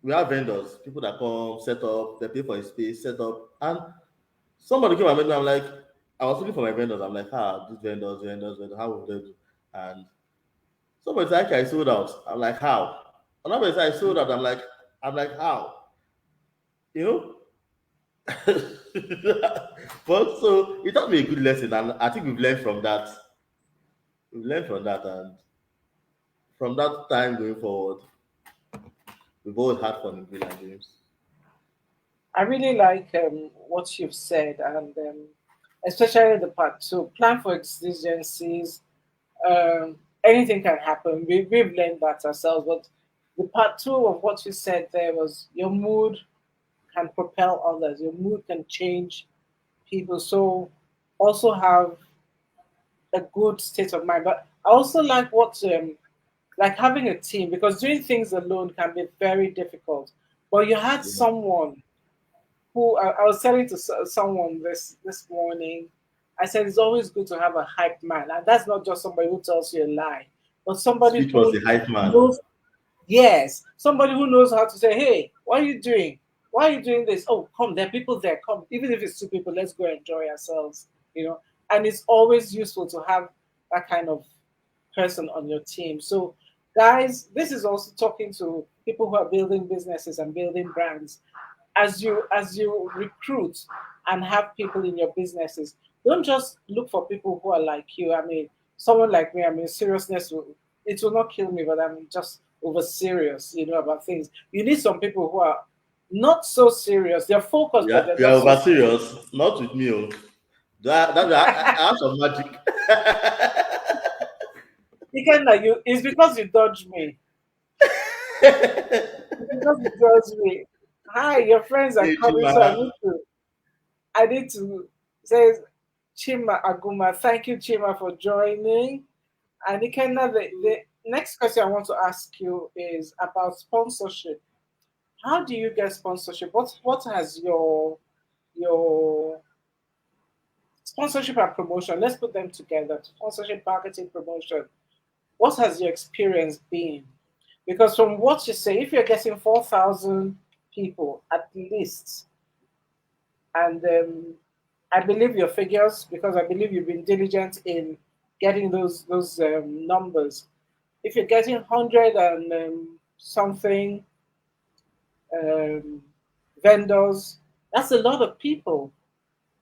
we have vendors, people that come set up, they pay for a space, set up, and somebody came and met me. I'm like, I was looking for my vendors. I'm like, these vendors, how will they do? And somebody said, okay, I sold out. I'm like, how? Another said, I sold out. I'm like, how? You know? But so it taught me a good lesson, and I think we've learned from that. We've learned from that, and from that time going forward, we've always had fun in Brilliant Games. I really like what you've said, and especially the part two. Plan for exigencies. Anything can happen. We've learned that ourselves. But the part two of what you said there was your mood can propel others. Your mood can change people. So also have a good state of mind. But I also like what like having a team, because doing things alone can be very difficult. But you had Yeah. someone who I was telling to someone this morning. I said it's always good to have a hype man, and that's not just somebody who tells you a lie, but somebody Speech was who the hype man. knows. Yes, somebody who knows how to say, "Hey, what are you doing? Why are you doing this? Oh, come, there are people there. Come, even if it's two people, let's go enjoy ourselves." And it's always useful to have that kind of person on your team. So, guys, this is also talking to people who are building businesses and building brands. As you recruit and have people in your businesses, don't just look for people who are like you. I mean, someone like me, I mean, seriousness it will not kill me, but I'm just over serious, about things. You need some people who are not so serious. They're focused, but Yeah, they're you are not so over serious. serious. Not with me. Oh. I have some magic. Ikenna, it's because you dodged me. It's because you dodged me. Hi, your friends are Hey, coming, so Chima. I need to say Chima Aguma. Thank you, Chima, for joining. And Ikenna, the next question I want to ask you is about sponsorship. How do you get sponsorship? What has your sponsorship and promotion? Let's put them together. Sponsorship, marketing, promotion. What has your experience been? Because from what you say, if you're getting 4,000 people at least, and I believe your figures because I believe you've been diligent in getting those numbers. If you're getting 100 and something um, vendors, that's a lot of people.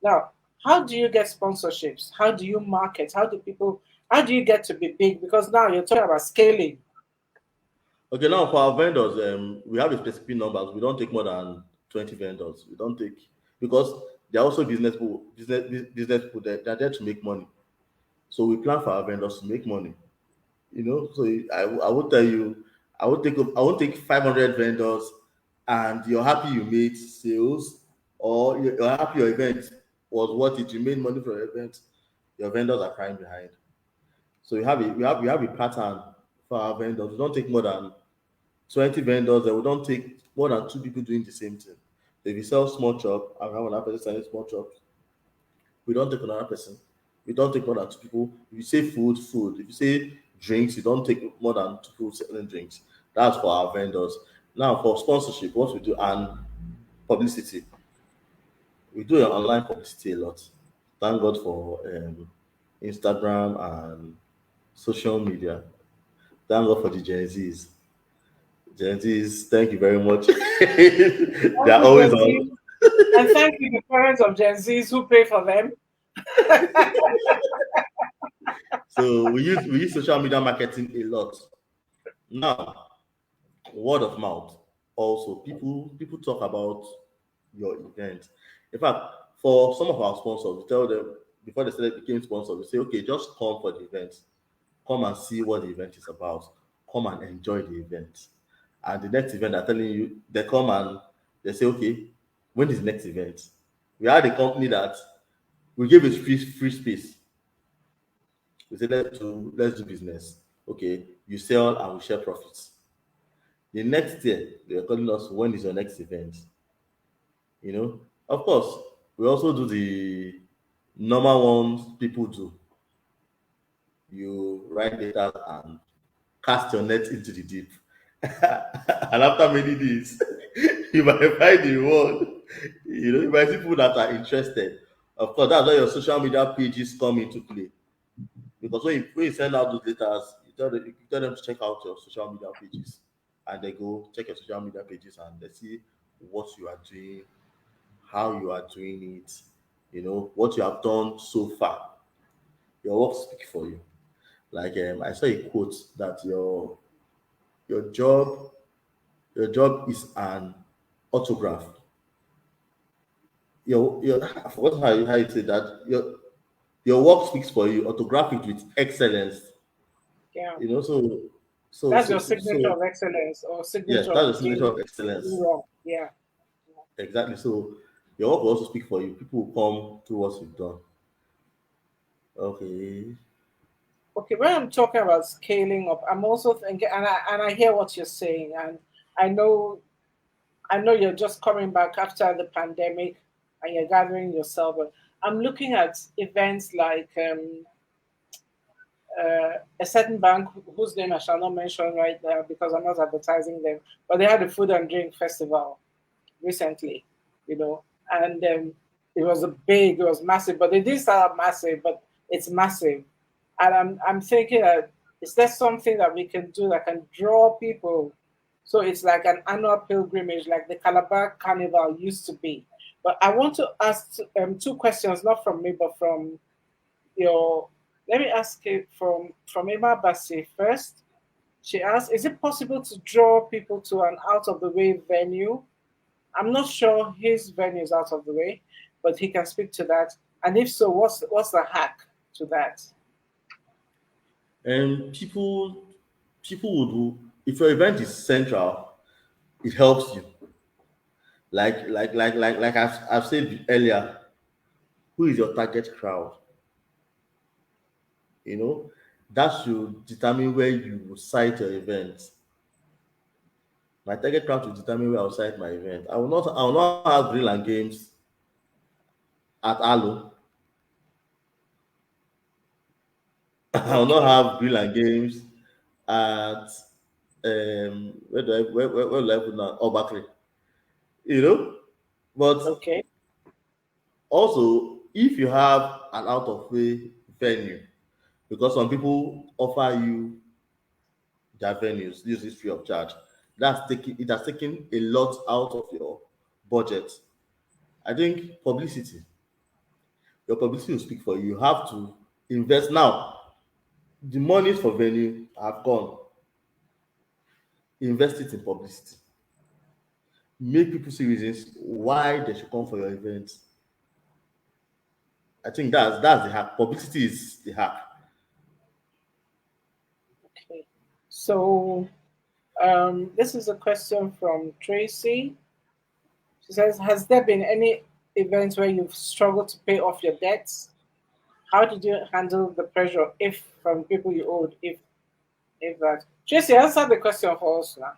Now, how do you get sponsorships? How do you market? How do you get to be big? Because now you're talking about scaling. Okay, now for our vendors, we have a specific numbers. We don't take more than 20 vendors. We don't take because they're also business people. They're there to make money. So we plan for our vendors to make money. So I would tell you, I would take 500 vendors, and you're happy you made sales, or you're happy your event was worth it. You made money from your event. Your vendors are crying behind. So we have a pattern for our vendors. We don't take more than 20 vendors, and we don't take more than two people doing the same thing. So if you sell small chop, and we have another person selling small chop, we don't take another person. We don't take more than two people. If you say food, food. If you say drinks, you don't take more than two people selling drinks. That's for our vendors. Now for sponsorship, what we do and publicity, we do online publicity a lot. Thank God for Instagram and social media. Thank God for the Gen Zs. Gen Zs, thank you very much. They Thank are you, always Gen on. Z, and thank you, the parents of Gen Zs who pay for them. So we use social media marketing a lot. Now, word of mouth. Also, people talk about your event. In fact, for some of our sponsors, we tell them before they became sponsors, we say, okay, just come for the event. Come and see what the event is about. Come and enjoy the event. And the next event, they're telling you, they come and they say, okay, when is the next event? We had a company that We gave it free space. We said let's do business. Okay, you sell and we share profits. The next year they are calling us, when is your next event? You know, of course, we also do the normal ones people do. You write data and cast your net into the deep. And after many days, you might find the reward. You might see people that are interested. Of course, that's why your social media pages come into play. Because when you send out those data, you tell them to check out your social media pages. And they go check your social media pages and they see what you are doing, how you are doing it, what you have done so far. Your work speak for you. Like I saw a quote that your job your job is an autograph. Your I forgot how you say that. Your work speaks for you. Autograph it with excellence. Yeah. You know, so so That's your so signature so of excellence or yes, signature that's the of signature doing of excellence. wrong. Yeah. Exactly. So your work will also speak for you. People will come to what you've done. Okay. Okay, when I'm talking about scaling up, I'm also thinking, and I hear what you're saying, and I know I know you're just coming back after the pandemic, and you're gathering yourself. But I'm looking at events like a certain bank whose name I shall not mention right now because I'm not advertising them, but they had a food and drink festival recently, and it was massive, but it didn't start out massive, but it's massive. And I'm thinking that is there something that we can do that can draw people? So it's like an annual pilgrimage, like the Calabar Carnival used to be. But I want to ask two questions, not from me, but from your. Let me ask it from Emma Bassi first. She asked, "Is it possible to draw people to an out of the way venue?" I'm not sure his venue is out of the way, but he can speak to that. And if so, what's the hack to that? And people would, if your event is central, it helps you. Like I've said earlier, who is your target crowd? You know, that should determine where you will site your event. My target crowd will determine where I'll site my event. I will not have grill and games at Alo. I will not Okay, have grill and games at where do I put now? Obakri. You know? But okay, also, if you have an out of way venue, because some people offer you their venues, use this free of charge. It has taken a lot out of your budget. I think your publicity will speak for you. You have to invest now. The monies for venue have gone. Invest it in publicity. Make people see reasons why they should come for your event. I think that's the hack. Publicity is the hack. okay. So this is a question from Tracy. She says, "Has there been any events where you've struggled to pay off your debts? How did you handle the pressure if from people you owed, if that?" Tracy, answer the question for us now.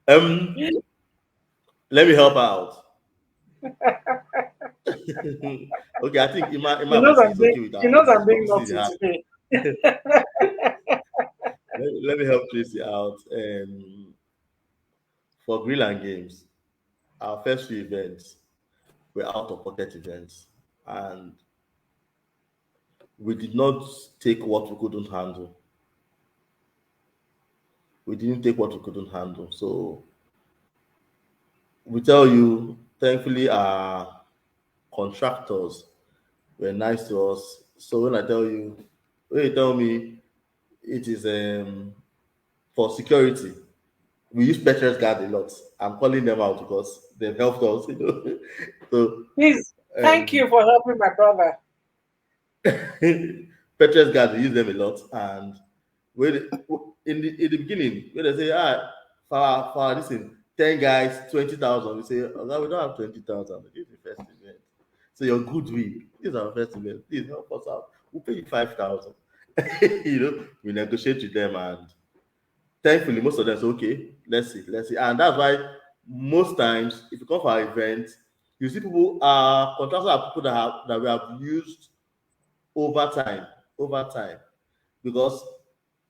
um, Let me help out. Okay, I think Ima Basi is okay with She that. knows I'm With being publicity in naughty the hand. today. Let me help Tracy out. For grill and games, our first few events were out of pocket events, and we did not take what we couldn't handle. We didn't take what we couldn't handle. So we tell you, thankfully, our contractors were nice to us. So when you tell me it is for security, we use Petrus Guard a lot. I'm calling them out because they've helped us. So Please, thank um, you for helping my brother. Petrus Guard, we use them a lot. And when in the beginning, when they say, for this thing, 10 guys, 20,000. We say, oh, no, we don't have 20,000. This is the first event. So your goodwill, this is our first event. Please help us out. We'll pay you 5,000. We negotiate with them, and thankfully, most of them say, okay, let's see. And that's why most times, if you come for our event, you see people contractors are people that we have used over time, because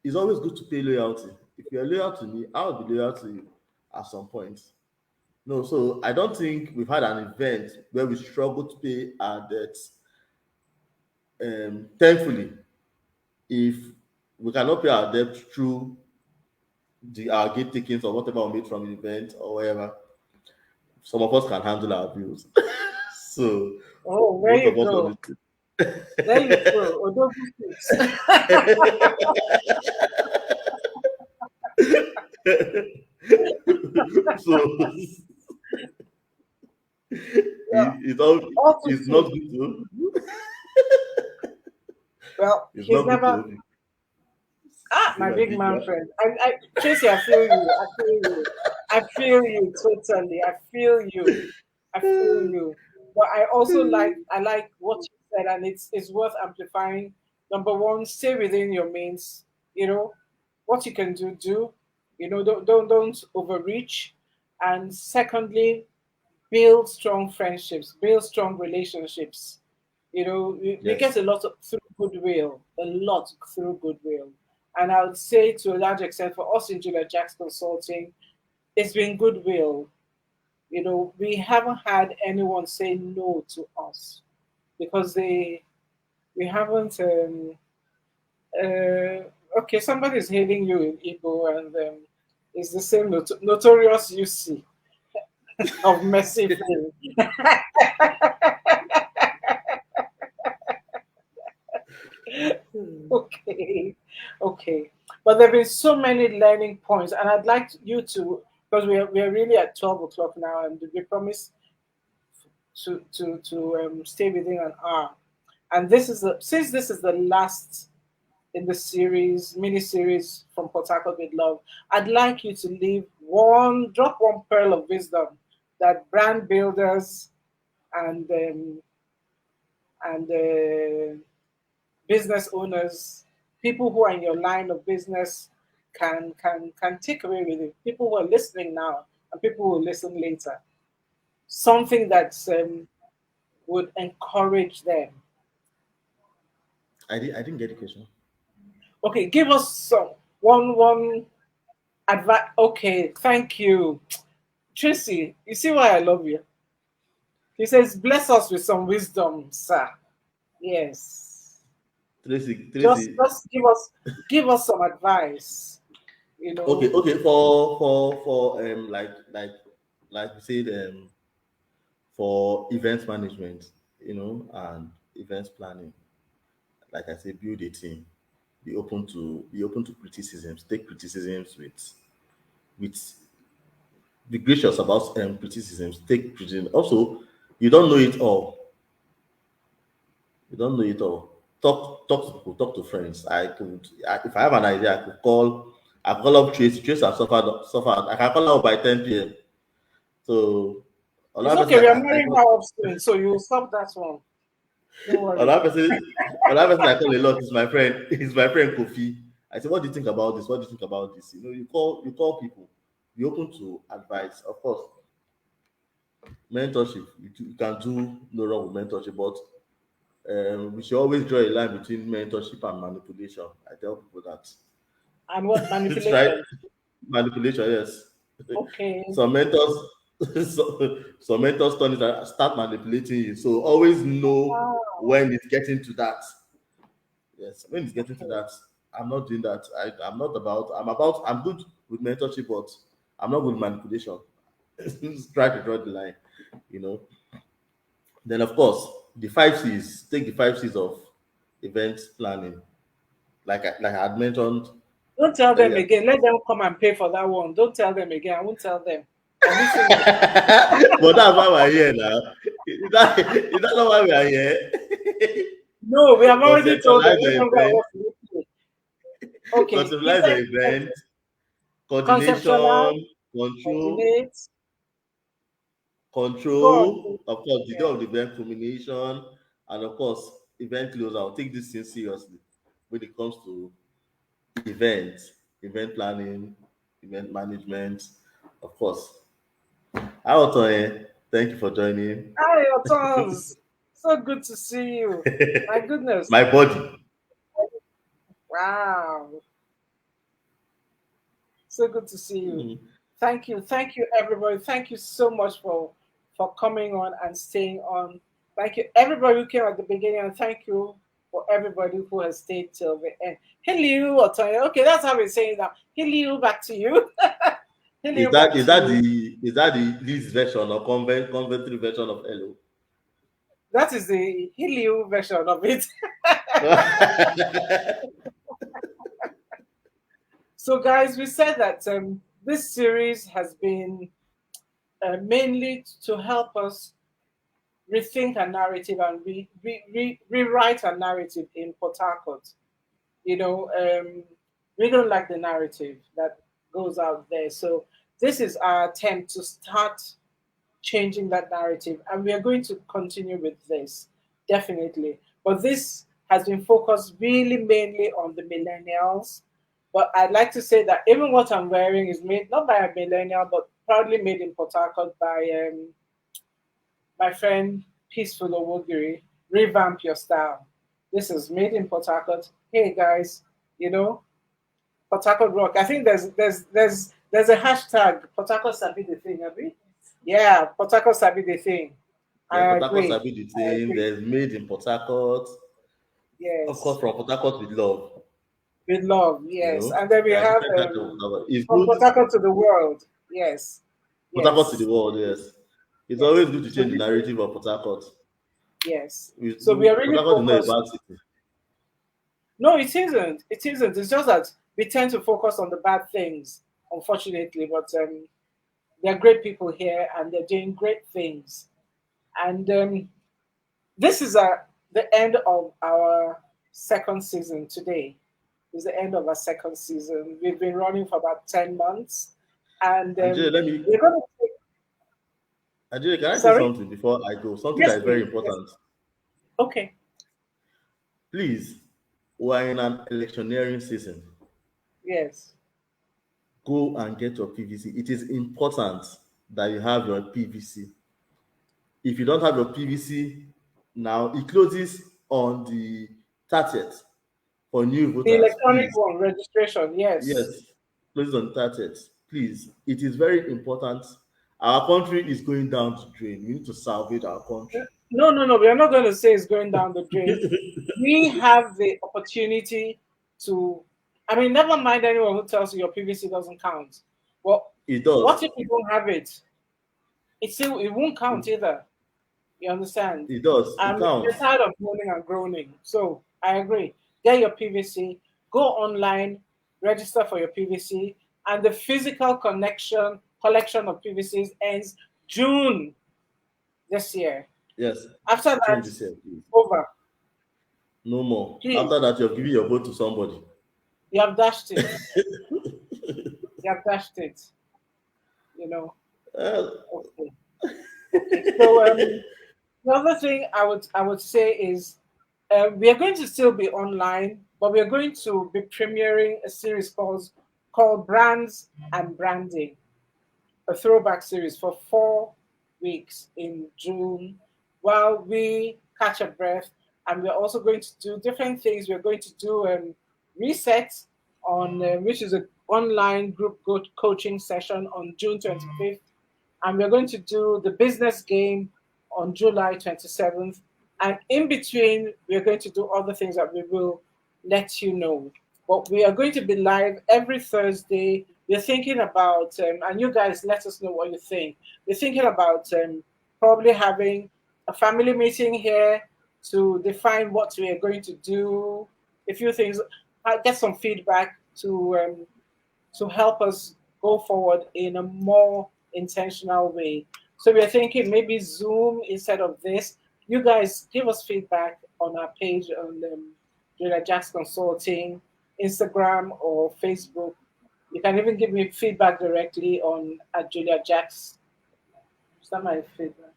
it's always good to pay loyalty. If you're loyal to me, I'll be loyal to you at some point. No, so I don't think we've had an event where we struggle to pay our debts. Thankfully, if we cannot pay our debt through our gate takings or whatever we made from the event or whatever, some of us can handle our bills. So there most you of us go. obviously. There you go. Odogu fix. So it's not good to. Well, It's he's not never. good to. My big man friend. Tracy, I feel you. I feel you totally. I feel you. But I also like what you said, and it's worth amplifying. Number one, stay within your means. What you can do. Don't overreach. And secondly, build strong friendships, build strong relationships. We Yes. get a lot through goodwill, And I would say to a large extent for us in Julia Jacks Consulting, it's been goodwill. We haven't had anyone say no to us because we haven't. Okay, somebody's hailing you in Igbo, and it's the same notorious UC of mercy. Okay. But there have been so many learning points, and I'd like you to, because we're really at 12 o'clock now, and we promise to stay within an hour. And since this is the last in the mini series from Port Harcourt with Love, I'd like you to drop one pearl of wisdom that brand builders and business owners, people who are in your line of business, can take away with you. People who are listening now and people who will listen later. Something that would encourage them. I didn't get the question. Okay, give us some one advice. Okay, thank you, Tracy. You see why I love you. He says, "Bless us with some wisdom, sir." Yes. Tracy. Just give us some advice. Okay. For like we said, for event management, and events planning, like I said, build a team. Be open to criticisms. Take criticisms with be gracious about criticisms. Take criticism. Also, you don't know it all. Talk to people. Talk to friends. If I have an idea, I could call up Tracy. Tracy has suffered. I can call her up by 10 p.m. So it's okay. We are marrying her up soon, so you will stop that one. Another person I call a lot is my friend. He's my friend Kofi. I say, what do you think about this? What do you think about this? You call people. Be open to advice. Of course, mentorship. You can do no wrong with mentorship, but we should always draw a line between mentorship and manipulation. I tell people that. And what manipulation? Right? Manipulation, yes. Okay. Some mentors start manipulating you. So always know when it's getting to that. Yes, when it's getting to that, I'm not doing that. I'm good with mentorship, but I'm not good with manipulation. Try to draw the line, Then of course, the 5 C's. Take the 5 C's of event planning. Like I had mentioned. Don't tell them again. Let them come and pay for that one. Don't tell them again. I won't tell them. But that's why we're here now. Is that not why we are here? No, we have already told them. Okay. Conceptualize the event, coordination, control, coordinate. Go on. control, of course, the day Yeah. of the event culmination, and of course, event close out. Take this thing seriously when it comes to events, event planning, event management, of course. How Tony, thank you for joining. Hi, Otons. So good to see you. My goodness. My body. Wow. So good to see you. Mm. Thank you. Thank you, everybody. Thank you so much for coming on and staying on. Thank you, everybody who came at the beginning, and thank you for everybody who has stayed till the end. Hello, Otoya. Okay, that's how we're saying that. Hello, back to you. Is Hello, that back is to that you. the least version or conventory version of hello? That is the Helio version of it. So, guys, we said that this series has been mainly to help us rethink a narrative and rewrite a narrative in Port Harcourt. You know, we don't like the narrative that goes out there. So, this is our attempt to start changing that narrative, and we are going to continue with this definitely. But this has been focused really mainly on the millennials. But I'd like to say that even what I'm wearing is made not by a millennial, but proudly made in Port Harcourt by my friend Peaceful Owogiri. Revamp your style. This is made in Port Harcourt. Hey guys, you know, Port Harcourt rock. I think there's a hashtag Port Harcourt Sabi the thing, Abi. Yeah, Port Harcourt Sabi the thing. Yeah, I Port Harcourt agree. Sabi the I same. agree. There's made in Port Harcourt. Of course, Yes. from Port Harcourt with love. With love, You yes. know, And then we there are have different types of flower. It's from good. Port Harcourt to the world. Yes. Port Harcourt to Yes. the world, yes. It's Yes. always good to So change the this is, narrative of Port Harcourt. yes. So we are Port really Harcourt is not a focused. bad city. No, it isn't. It isn't. It's just that we tend to focus on the bad things, unfortunately. But there are great people here and they're doing great things. And this is the end of our second season today. Is the end of our second season. We've been running for about 10 months. And Angela, we're going to take. Angela, can I say Sorry? something before I go? Something Yes, that is very please. Yes. important. Okay. Please, we're in an electioneering season. Yes. Go and get your PVC. It is important that you have your PVC. If you don't have your PVC now, it closes on the 30th for new The voters. electronic Please, one, registration. Yes. yes, closes on the 30th. Please, it is very important. Our country is going down the drain. We need to salvage our country. No, no, no. We are not going to say it's going down the drain. We have the opportunity to. I mean, never mind anyone who tells you your PVC doesn't count. Well, It what does. if you don't have it? It won't count either. You understand? It does. It We're counts. tired of moaning and groaning. So I agree. Get your PVC, go online, register for your PVC, and the physical collection of PVCs ends June this year. Yes. After June that, this year, please. over. No more. Please, After that, you're giving your vote to somebody. you have dashed it. You have dashed it. You know. Uh, Okay. Okay. So the other thing I would say is we are going to still be online, but we are going to be premiering a series called Brands and Branding, a throwback series for 4 weeks in June, while we catch a breath. And we're also going to do different things. We're going to do reset on which is an online group coaching session on June 25th, and we're going to do the business game on July 27th. And in between, we're going to do other things that we will let you know. But we are going to be live every Thursday. We're thinking about, and you guys let us know what you think. We're thinking about probably having a family meeting here to define what we are going to do, a few things, get some feedback to help us go forward in a more intentional way. So we're thinking maybe Zoom instead of this. You guys give us feedback on our page on Julia Jacks Consulting, Instagram or Facebook, You can even give me feedback directly on at Julia Jax. Is that my feedback?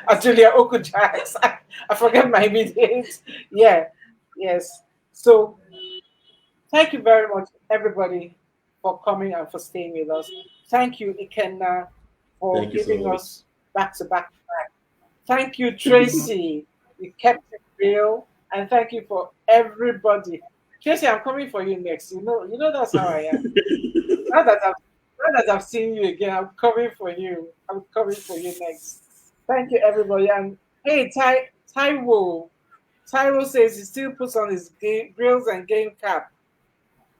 At Julia Oku Jax. I forget my immediate. Yeah. Yes. So thank you very much, everybody, for coming and for staying with us. Thank you, Ikenna, for Thank you so giving much. us back to back. Thank you, Tracy. You kept it real. And thank you for everybody. Tracy, I'm coming for you next. You know that's how I am. Now that I've seen you again, I'm coming for you. I'm coming for you next. Thank you, everybody. And hey, Taiwo. Taiwo says he still puts on his grills and game cap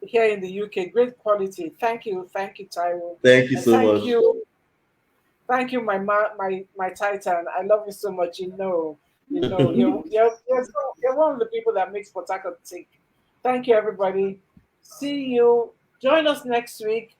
here in the UK. Great quality. Thank you, Taiwo. Thank you And so much. thank you, my Titan. I love you so much. You're one of the people that makes Port Harcourt tick. Thank you, everybody. See you. Join us next week.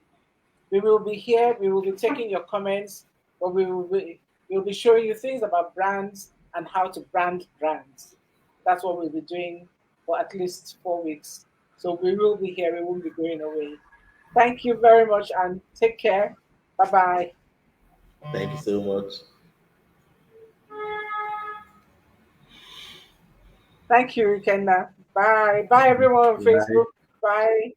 We will be here. We will be taking your comments, but we'll be showing you things about brands and how to brand brands. That's what we'll be doing for at least 4 weeks. So we will be here. We won't be going away. Thank you very much and take care. Bye bye. Thank you so much. Thank you, Ikenna. Bye. Bye, everyone on Bye. Facebook. Bye.